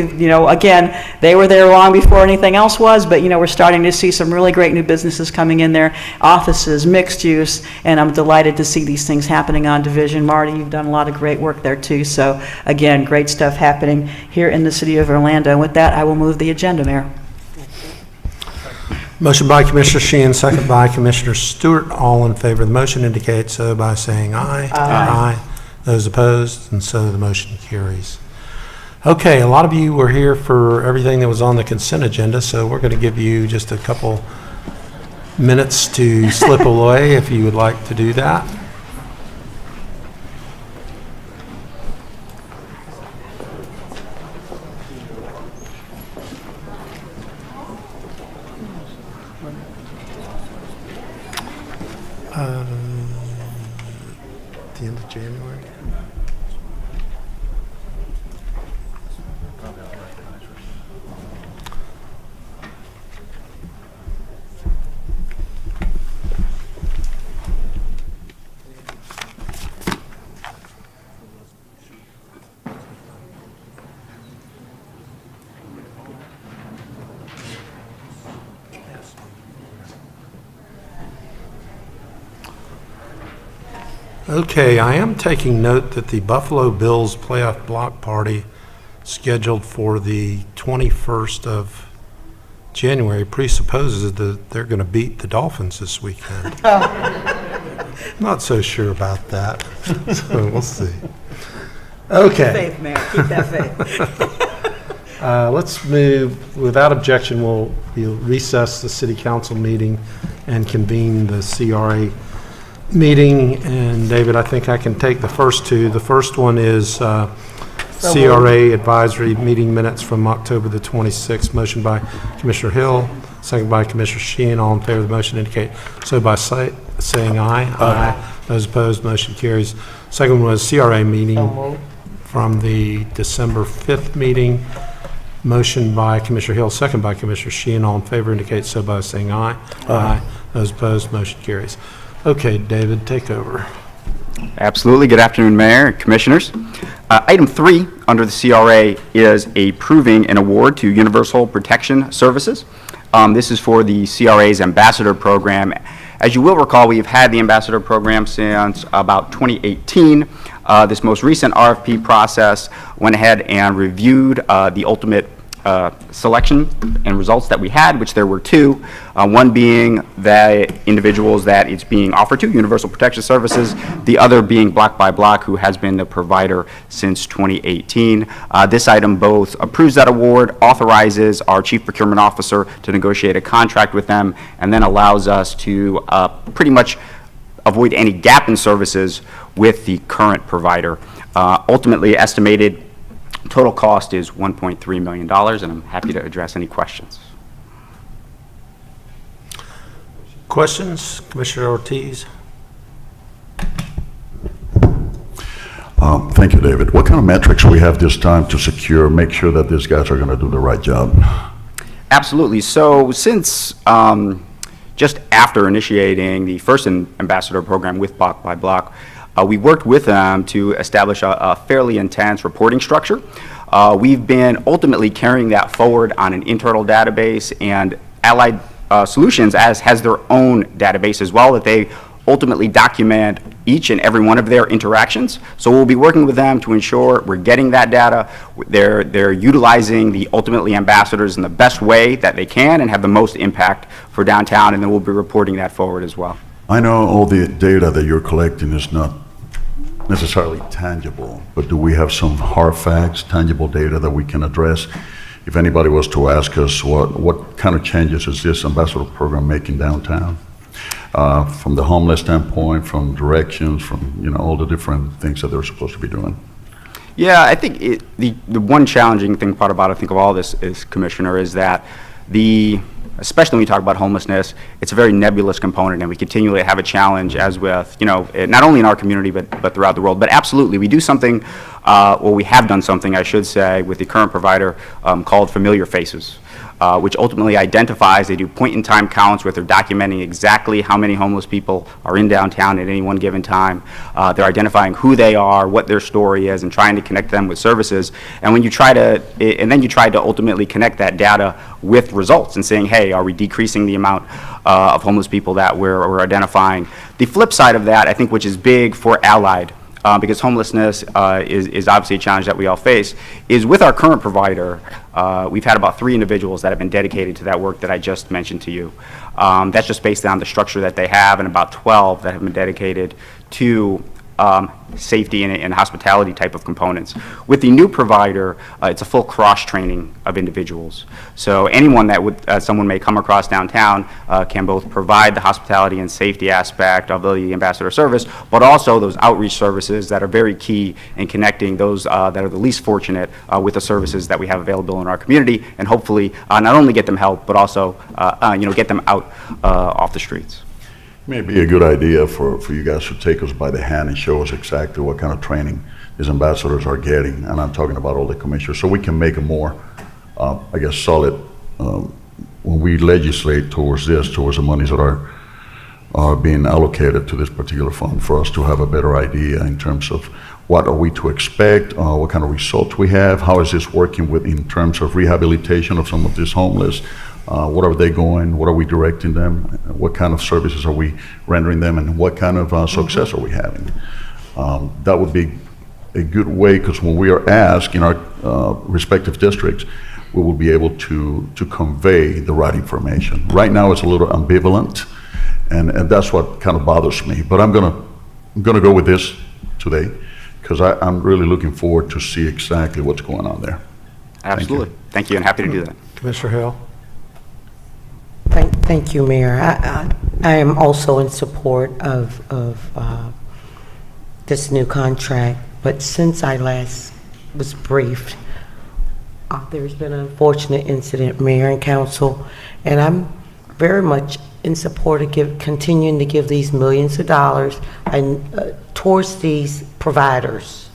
Again, they were there long before anything else was, but we're starting to see some really great new businesses coming in there, offices, mixed use, and I'm delighted to see these things happening on Division. Marty, you've done a lot of great work there too. So again, great stuff happening here in the city of Orlando. And with that, I will move the agenda, Mayor. Motion by Commissioner Sheehan, second by Commissioner Stewart. All in favor of the motion indicate so by saying aye. Aye. Those opposed, and so the motion carries. Okay, a lot of you were here for everything that was on the consent agenda, so we're going to give you just a couple minutes to slip away if you would like to do that. The end of January. Okay, I am taking note that the Buffalo Bills playoff block party scheduled for the 21st of January presupposes that they're going to beat the Dolphins this weekend. Not so sure about that, so we'll see. Okay. Faith, Mayor, keep that faith. Let's move, without objection, we'll recess the city council meeting and convene the CRA meeting. And David, I think I can take the first two. The first one is CRA advisory meeting minutes from October the 26th. Motion by Commissioner Hill, second by Commissioner Sheehan. All in favor of the motion indicate so by saying aye. Aye. Those opposed, motion carries. Second one was CRA meeting from the December 5th meeting. Motion by Commissioner Hill, second by Commissioner Sheehan. All in favor indicate so by saying aye. Aye. Those opposed, motion carries. Okay, David, take over. Absolutely. Good afternoon, Mayor and Commissioners. Item 3 under the CRA is approving an award to Universal Protection Services. This is for the CRA's Ambassador Program. As you will recall, we've had the Ambassador Program since about 2018. This most recent RFP process went ahead and reviewed the ultimate selection and results that we had, which there were two. One being the individuals that it's being offered to, Universal Protection Services, the other being Block by Block, who has been the provider since 2018. This item both approves that award, authorizes our Chief Procurement Officer to negotiate a contract with them, and then allows us to pretty much avoid any gap in services with the current provider. Ultimately estimated total cost is $1.3 million, and I'm happy to address any questions. Questions? Commissioner Ortiz? Thank you, David. What kind of metrics we have this time to make sure that these guys are going to do the right job? Absolutely. So since just after initiating the first Ambassador Program with Block by Block, we worked with them to establish a fairly intense reporting structure. We've been ultimately carrying that forward on an internal database, and Allied Solutions has their own database as well that they ultimately document each and every one of their interactions. So we'll be working with them to ensure we're getting that data. They're utilizing the ultimately ambassadors in the best way that they can and have the most impact for downtown, and then we'll be reporting that forward as well. I know all the data that you're collecting is not necessarily tangible, but do we have some hard facts, tangible data that we can address? If anybody was to ask us what kind of changes is this Ambassador Program making downtown? From the homeless standpoint, from directions, from all the different things that they're supposed to be doing. Yeah, I think the one challenging part about of all this is, Commissioner, is that especially when we talk about homelessness, it's a very nebulous component, and we continually have a challenge as with, not only in our community, but throughout the world. But absolutely, we do something, or we have done something, I should say, with the current provider called Familiar Faces, which ultimately identifies, they do point-in-time counts where they're documenting exactly how many homeless people are in downtown at any one given time. They're identifying who they are, what their story is, and trying to connect them with services. And when you try to ultimately connect that data with results and saying, hey, are we decreasing the amount of homeless people that we're identifying? The flip side of that, I think, which is big for Allied, because homelessness is obviously a challenge that we all face, is with our current provider, we've had about 3 individuals that have been dedicated to that work that I just mentioned to you. That's just based on the structure that they have, and about 12 that have been dedicated to safety and hospitality type of components. With the new provider, it's a full cross-training of individuals. So anyone that someone may come across downtown can both provide the hospitality and safety aspect of the ambassador service, but also those outreach services that are very key in connecting those that are the least fortunate with the services that we have available in our community, and hopefully not only get them help, but also get them out off the streets. Maybe a good idea for you guys to take us by the hand and show us exactly what kind of training these ambassadors are getting, and I'm talking about all the commissioners, so we can make a more, solid, when we legislate towards the monies that are being allocated to this particular fund, for us to have a better idea in terms of what are we to expect, what kind of results we have, how is this working in terms of rehabilitation of some of these homeless, What are they going? What are we directing them? What kind of services are we rendering them? And what kind of success are we having? That would be a good way, because when we are asked in our respective districts, we will be able to convey the right information. Right now, it's a little ambivalent, and that's what kind of bothers me. But I'm gonna go with this today, because I'm really looking forward to see exactly what's going on there. Absolutely. Thank you, and happy to do that. Commissioner Hill? Thank you, Mayor. I am also in support of this new contract, but since I last was briefed, there's been an unfortunate incident, Mayor and Council, and I'm very much in support of continuing to give these millions of dollars towards these providers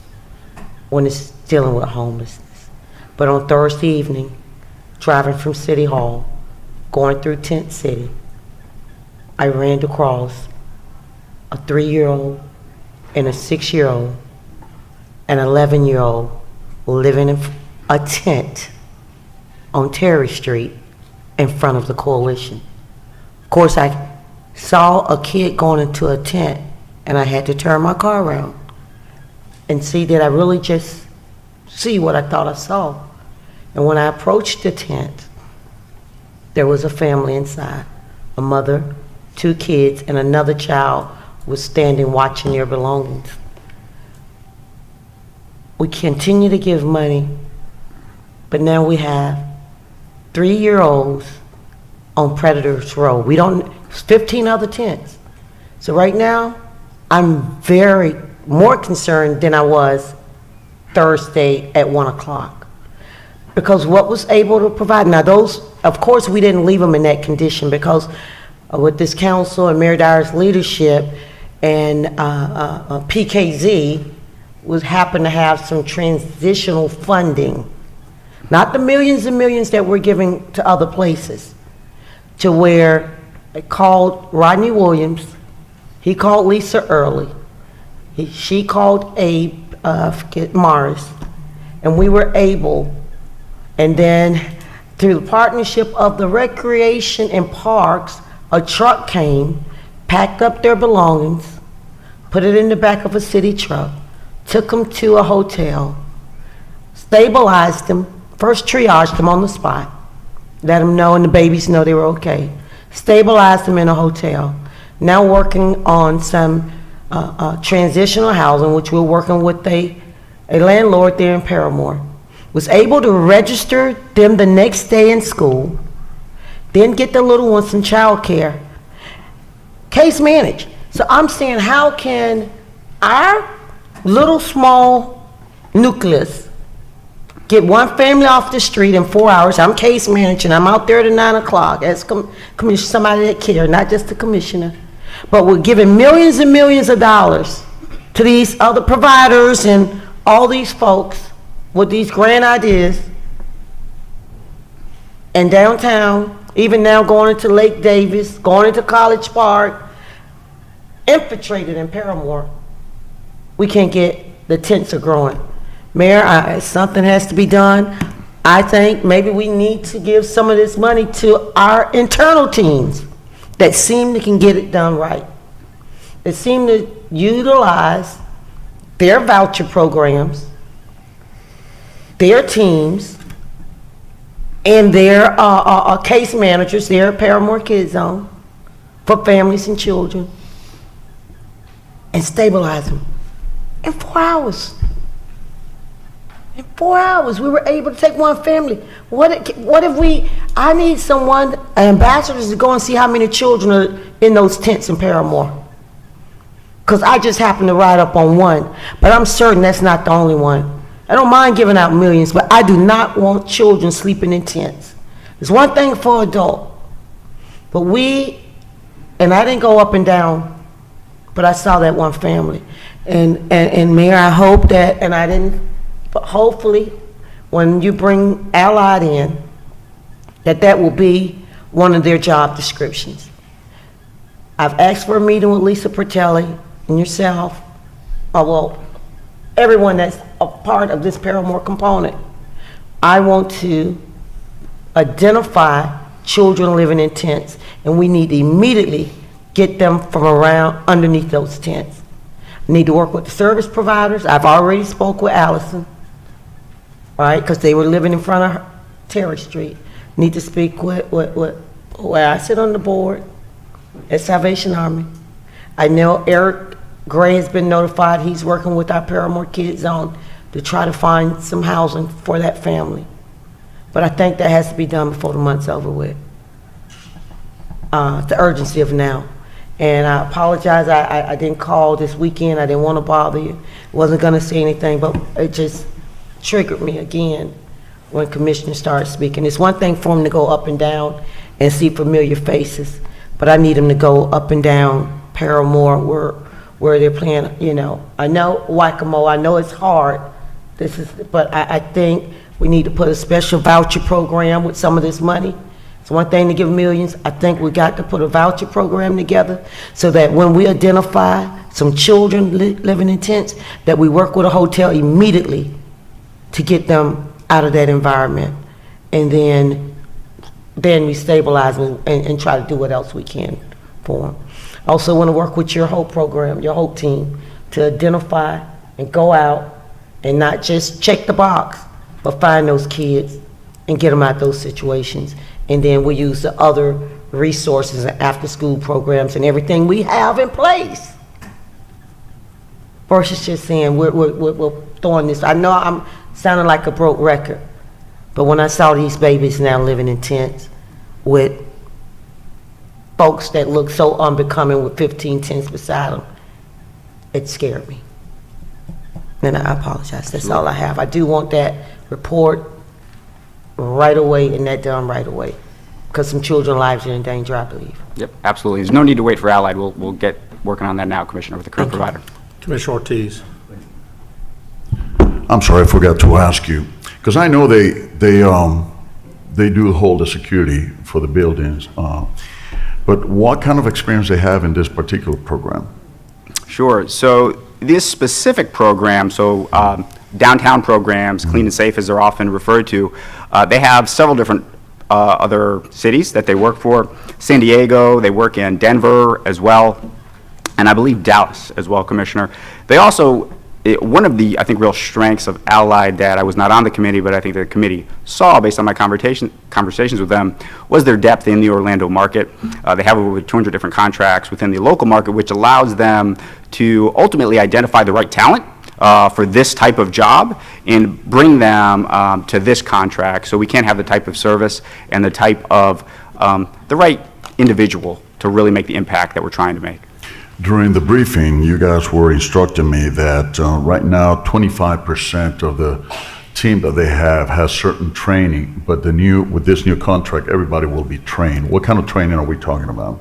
when it's dealing with homelessness. But on Thursday evening, driving from City Hall, going through Tent City, I ran across a 3-year-old and a 6-year-old and 11-year-old living in a tent on Terry Street in front of the coalition. Of course, I saw a kid going into a tent, and I had to turn my car around and see that I really just see what I thought I saw. And when I approached the tent, there was a family inside, a mother, 2 kids, and another child was standing watching their belongings. We continue to give money, but now we have 3-year-olds on Predators Row. We don't, 15 other tents. So right now, I'm very more concerned than I was Thursday at 1 o'clock. Because what was able to provide, now those, of course, we didn't leave them in that condition, because with this council and Mayor Dyer's leadership and PKZ happened to have some transitional funding, not the millions and millions that we're giving to other places, to where they called Rodney Williams, he called Lisa Early, she called Abe Morris, and we were able, and then through the partnership of the Recreation and Parks, a truck came, packed up their belongings, put it in the back of a city truck, took them to a hotel, stabilized them, first triaged them on the spot, let them know and the babies know they were okay, stabilized them in a hotel, now working on some transitional housing, which we're working with a landlord there in Paramore, was able to register them the next day in school, then get the little ones some child care, case managed. So I'm saying, how can our little small nucleus get one family off the street in 4 hours? I'm case managing, I'm out there at 9 o'clock as somebody that cares, not just the commissioner. But we're giving millions and millions of dollars to these other providers and all these folks with these grand ideas. And downtown, even now going into Lake Davis, going into College Park, infiltrated in Paramore, we can't get, the tents are growing. Mayor, something has to be done. I think maybe we need to give some of this money to our internal teams that seem to can get it done right. That seem to utilize their voucher programs, their teams, and their case managers, their Paramore Kids Zone for families and children, and stabilize them in 4 hours. In 4 hours, we were able to take one family. What if we, I need someone, ambassadors, to go and see how many children are in those tents in Paramore. Because I just happened to ride up on one, but I'm certain that's not the only one. I don't mind giving out millions, but I do not want children sleeping in tents. It's one thing for adult, but and I didn't go up and down, but I saw that one family. And Mayor, I hope that, and I didn't, but hopefully, when you bring Allied in, that will be one of their job descriptions. I've asked for a meeting with Lisa Pertelli and yourself, well, everyone that's a part of this Paramore component. I want to identify children living in tents, and we need to immediately get them from around underneath those tents. Need to work with the service providers. I've already spoke with Allison, right, because they were living in front of Terry Street. Need to speak with where I sit on the board at Salvation Army. I know Eric Gray has been notified. He's working with our Paramore Kids Zone to try to find some housing for that family. But I think that has to be done before the month's over with. The urgency of now. And I apologize, I didn't call this weekend. I didn't want to bother you. Wasn't going to say anything, but it just triggered me again when commissioners started speaking. It's one thing for them to go up and down and see familiar faces, but I need them to go up and down Paramore where they're playing, you know. I know Whack-A-Mole, I know it's hard, but I think we need to put a special voucher program with some of this money. It's one thing to give millions. I think we got to put a voucher program together so that when we identify some children living in tents, that we work with a hotel immediately to get them out of that environment. And then we stabilize and try to do what else we can for them. I also want to work with your HOPE program, your HOPE team, to identify and go out and not just check the box, but find those kids and get them out of those situations. And then we use the other resources and after-school programs and everything we have in place. Versus just saying we're throwing this. I know I'm sounding like a broke record, but when I saw these babies now living in tents with folks that look so unbecoming with 15 tents beside them, it scared me. And I apologize. That's all I have. I do want that report right away and that done right away, because some children's lives are in danger, I believe. Yep, absolutely. There's no need to wait for Allied. We'll get working on that now, Commissioner, with the current provider. Commissioner Ortiz. I'm sorry, I forgot to ask you, because I know they do hold the security for the buildings, but what kind of experience they have in this particular program? Sure. So this specific program, downtown programs, Clean and Safe as they're often referred to, they have several different other cities that they work for. San Diego, they work in Denver as well, and I believe Dallas as well, Commissioner. They also, one of the, I think, real strengths of Allied that I was not on the committee, but I think the committee saw based on my conversations with them, was their depth in the Orlando market. They have over 200 different contracts within the local market, which allows them to ultimately identify the right talent for this type of job and bring them to this contract, so we can have the type of service and the type of the right individual to really make the impact that we're trying to make. During the briefing, you guys were instructing me that right now 25% of the team that they have has certain training, but with this new contract, everybody will be trained. What kind of training are we talking about?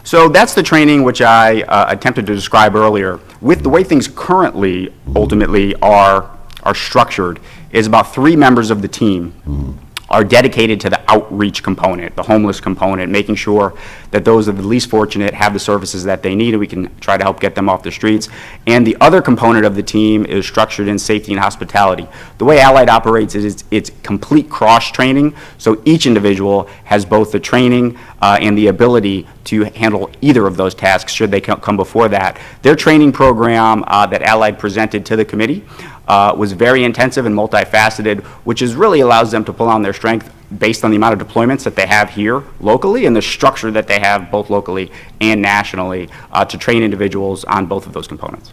So that's the training which I attempted to describe earlier. With the way things currently ultimately are structured, is about 3 members of the team are dedicated to the outreach component, the homeless component, making sure that those of the least fortunate have the services that they need and we can try to help get them off the streets. And the other component of the team is structured in safety and hospitality. The way Allied operates is it's complete cross-training, so each individual has both the training and the ability to handle either of those tasks should they come before that. Their training program that Allied presented to the committee was very intensive and multifaceted, which really allows them to pull on their strength based on the amount of deployments that they have here locally and the structure that they have both locally and nationally to train individuals on both of those components.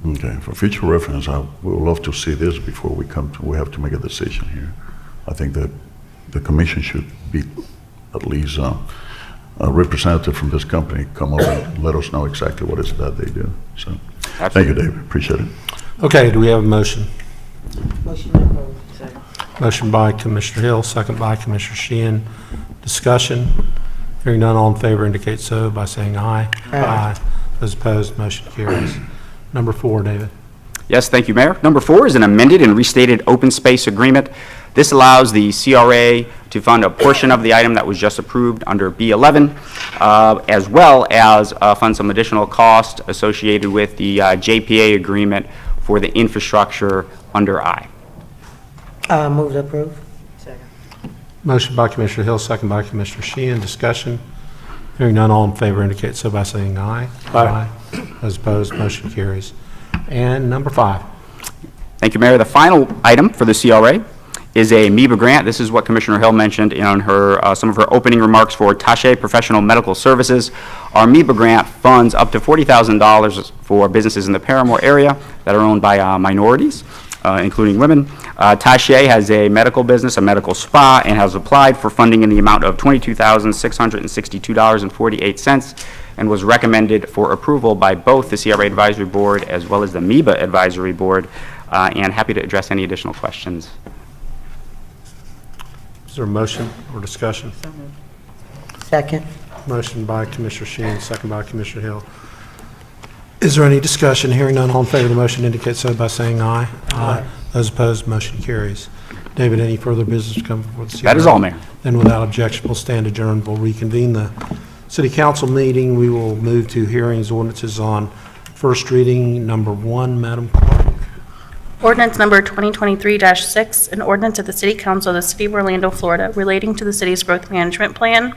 Okay, for future reference, I would love to see this before we have to make a decision here. I think that the commission should be at least a representative from this company come up and let us know exactly what it is that they do. So, thank you, David. Appreciate it. Okay, do we have a motion? Motion approved. Second. Motion by Commissioner Hill, second by Commissioner Sheehan. Discussion. Hearing none, all in favor indicate so by saying aye. Aye. Those opposed, motion carries. Number 4, David. Yes, thank you, Mayor. Number 4 is an amended and restated open space agreement. This allows the CRA to fund a portion of the item that was just approved under B11, as well as fund some additional cost associated with the JPA agreement for the infrastructure under I. Move to approve. Second. Motion by Commissioner Hill, second by Commissioner Sheehan. Discussion. Hearing none, all in favor indicate so by saying aye. Aye. Those opposed, motion carries. And number 5. Thank you, Mayor. The final item for the CRA is a MEBA grant. This is what Commissioner Hill mentioned in her, some of her opening remarks for Tache Professional Medical Services. Our MEBA grant funds up to $40,000 for businesses in the Paramore area that are owned by minorities, including women. Tache has a medical business, a medical spa, and has applied for funding in the amount of $22,662.48 and was recommended for approval by both the CRA Advisory Board as well as the MEBA Advisory Board, and happy to address any additional questions. Is there a motion or discussion? Second. Motion by Commissioner Sheehan, second by Commissioner Hill. Is there any discussion? Hearing none, all in favor of the motion indicate so by saying aye. Aye. Those opposed, motion carries. David, any further business to come before the CRA? That is all, Mayor. Then without objection, we'll stand adjourned. We'll reconvene the City Council meeting. We will move to hearings, ordinances on first reading. Number 1, Madam Clerk. Ordinance number 2023-6, an ordinance of the City Council of the City of Orlando, Florida, relating to the city's growth management plan,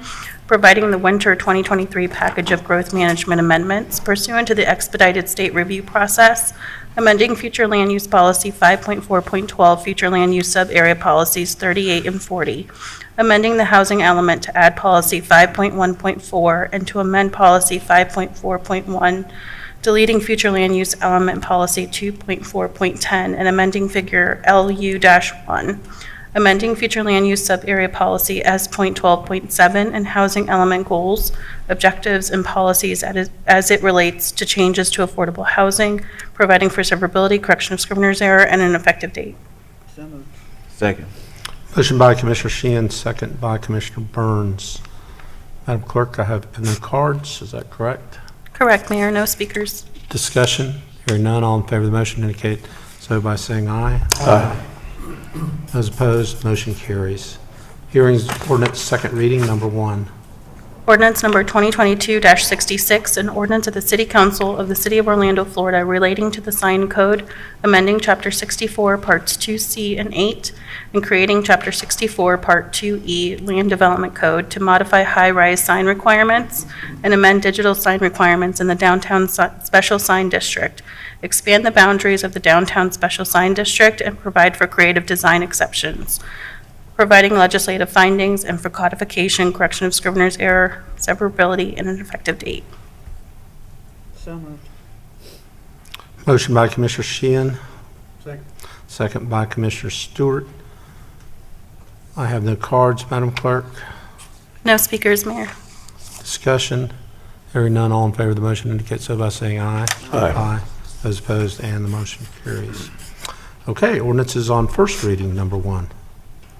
providing the winter 2023 package of growth management amendments pursuant to the expedited state review process, amending future land use policy 5.4.12, future land use sub-area policies 38 and 40, amending the housing element to add policy 5.1.4 and to amend policy 5.4.1, deleting future land use element policy 2.4.10 and amending figure LU-1, amending future land use sub-area policy S.12.7 and housing element goals, objectives, and policies as it relates to changes to affordable housing, providing for severability, correction of scrivener's error, and an effective date. Second. Motion by Commissioner Sheehan, second by Commissioner Burns. Madam Clerk, I have no cards. Is that correct? Correct, Mayor. No speakers. Discussion. Hearing none, all in favor of the motion indicate so by saying aye. Aye. Those opposed, motion carries. Hearings, ordinance, second reading, number 1. Ordinance number 2022-66, an ordinance of the City Council of the City of Orlando, Florida, relating to the sign code, amending Chapter 64, Parts 2C and 8, and creating Chapter 64, Part 2E, Land Development Code to modify high-rise sign requirements and amend digital sign requirements in the Downtown Special Sign District, expand the boundaries of the Downtown Special Sign District, and provide for creative design exceptions, providing legislative findings and for codification, correction of scrivener's error, severability, and an effective date. So moved. Motion by Commissioner Sheehan. Second by Commissioner Stewart. I have no cards, Madam Clerk. No speakers, Mayor. Discussion. Hearing none, all in favor of the motion indicate so by saying aye. Aye. Those opposed, and the motion carries. Okay, ordinances on first reading, number 1.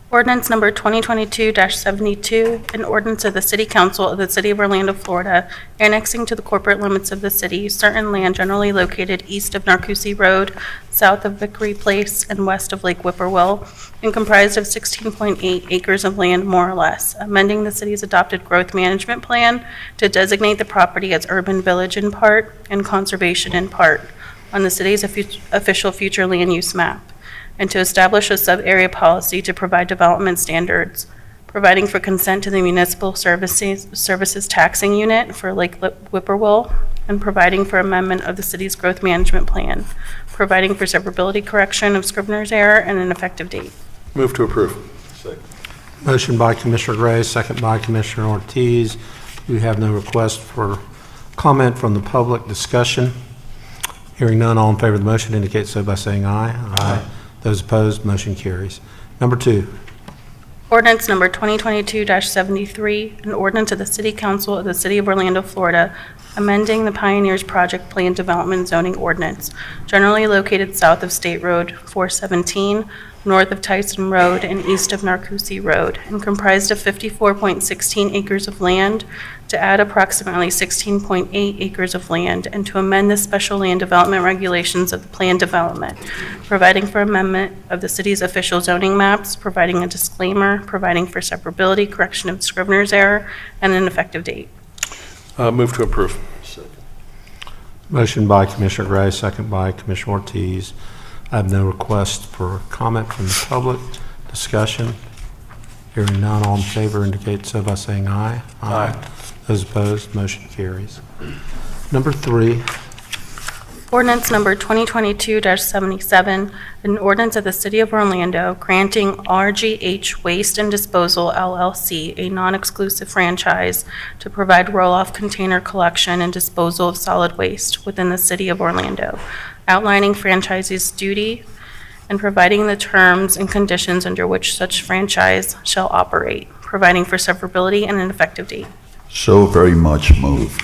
Ordinance number 2022-72, an ordinance of the City Council of the City of Orlando, Florida, annexing to the corporate limits of the city certain land generally located east of Narcousie Road, south of Vickery Place, and west of Lake Whippoorwill, and comprised of 16.8 acres of land, more or less, amending the city's adopted growth management plan to designate the property as urban village in part and conservation in part on the city's official future land use map, and to establish a sub-area policy to provide development standards, providing for consent to the municipal services taxing unit for Lake Whippoorwill, and providing for amendment of the city's growth management plan, providing for severability, correction of scrivener's error, and an effective date. Move to approve. Motion by Commissioner Gray, second by Commissioner Ortiz. We have no request for comment from the public. Discussion. Hearing none, all in favor of the motion indicate so by saying aye. Aye. Those opposed, motion carries. Number 2. Ordinance number 2022-73, an ordinance of the City Council of the City of Orlando, Florida, amending the Pioneers Project Plan Development Zoning Ordinance, generally located south of State Road 417, north of Tyson Road, and east of Narcousie Road, and comprised of 54.16 acres of land, to add approximately 16.8 acres of land, and to amend the special land development regulations of the plan development, providing for amendment of the city's official zoning maps, providing a disclaimer, providing for severability, correction of scrivener's error, and an effective date. Move to approve. Motion by Commissioner Gray, second by Commissioner Ortiz. I have no request for comment from the public. Discussion. Hearing none, all in favor indicate so by saying aye. Aye. Those opposed, motion carries. Number 3, Ordinance number 2022-77, an ordinance of the City of Orlando granting RGH Waste and Disposal LLC a non-exclusive franchise to provide roll-off container collection and disposal of solid waste within the City of Orlando, outlining franchisee's duty and providing the terms and conditions under which such franchise shall operate, providing for severability and an effective date. So very much moved.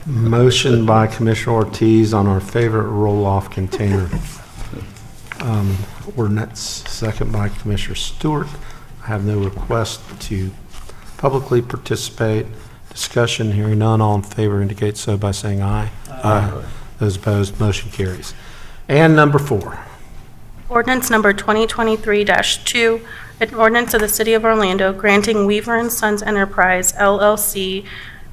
motion by Commissioner Ortiz on our favorite roll-off container ordinance, second by Commissioner Stewart. I have no request to publicly participate. Discussion, hearing none, all in favor indicate so by saying aye. Aye. Those opposed, motion carries. And number 4. Ordinance number 2023-2, an ordinance of the City of Orlando granting Weaver and Sons Enterprise LLC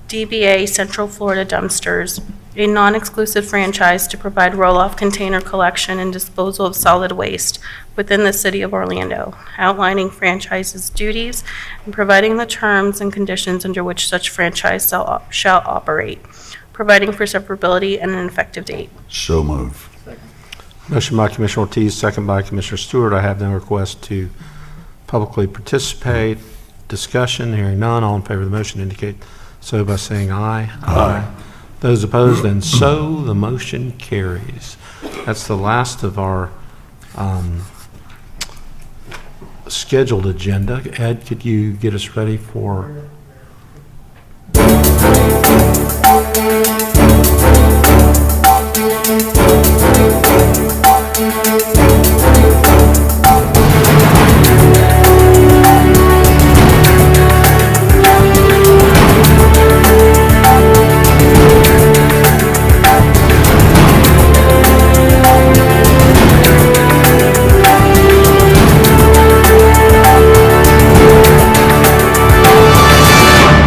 DBA Central Florida Dumpsters a non-exclusive franchise to provide roll-off container collection and disposal of solid waste within the City of Orlando, outlining franchise's duties and providing the terms and conditions under which such franchise shall operate, providing for severability and an effective date. So moved. Motion by Commissioner Ortiz, second by Commissioner Stewart. I have no request to publicly participate. Discussion, hearing none, all in favor of the motion indicate so by saying aye. Aye. Those opposed, and so the motion carries. That's the last of our scheduled agenda. Ed, could you get us ready for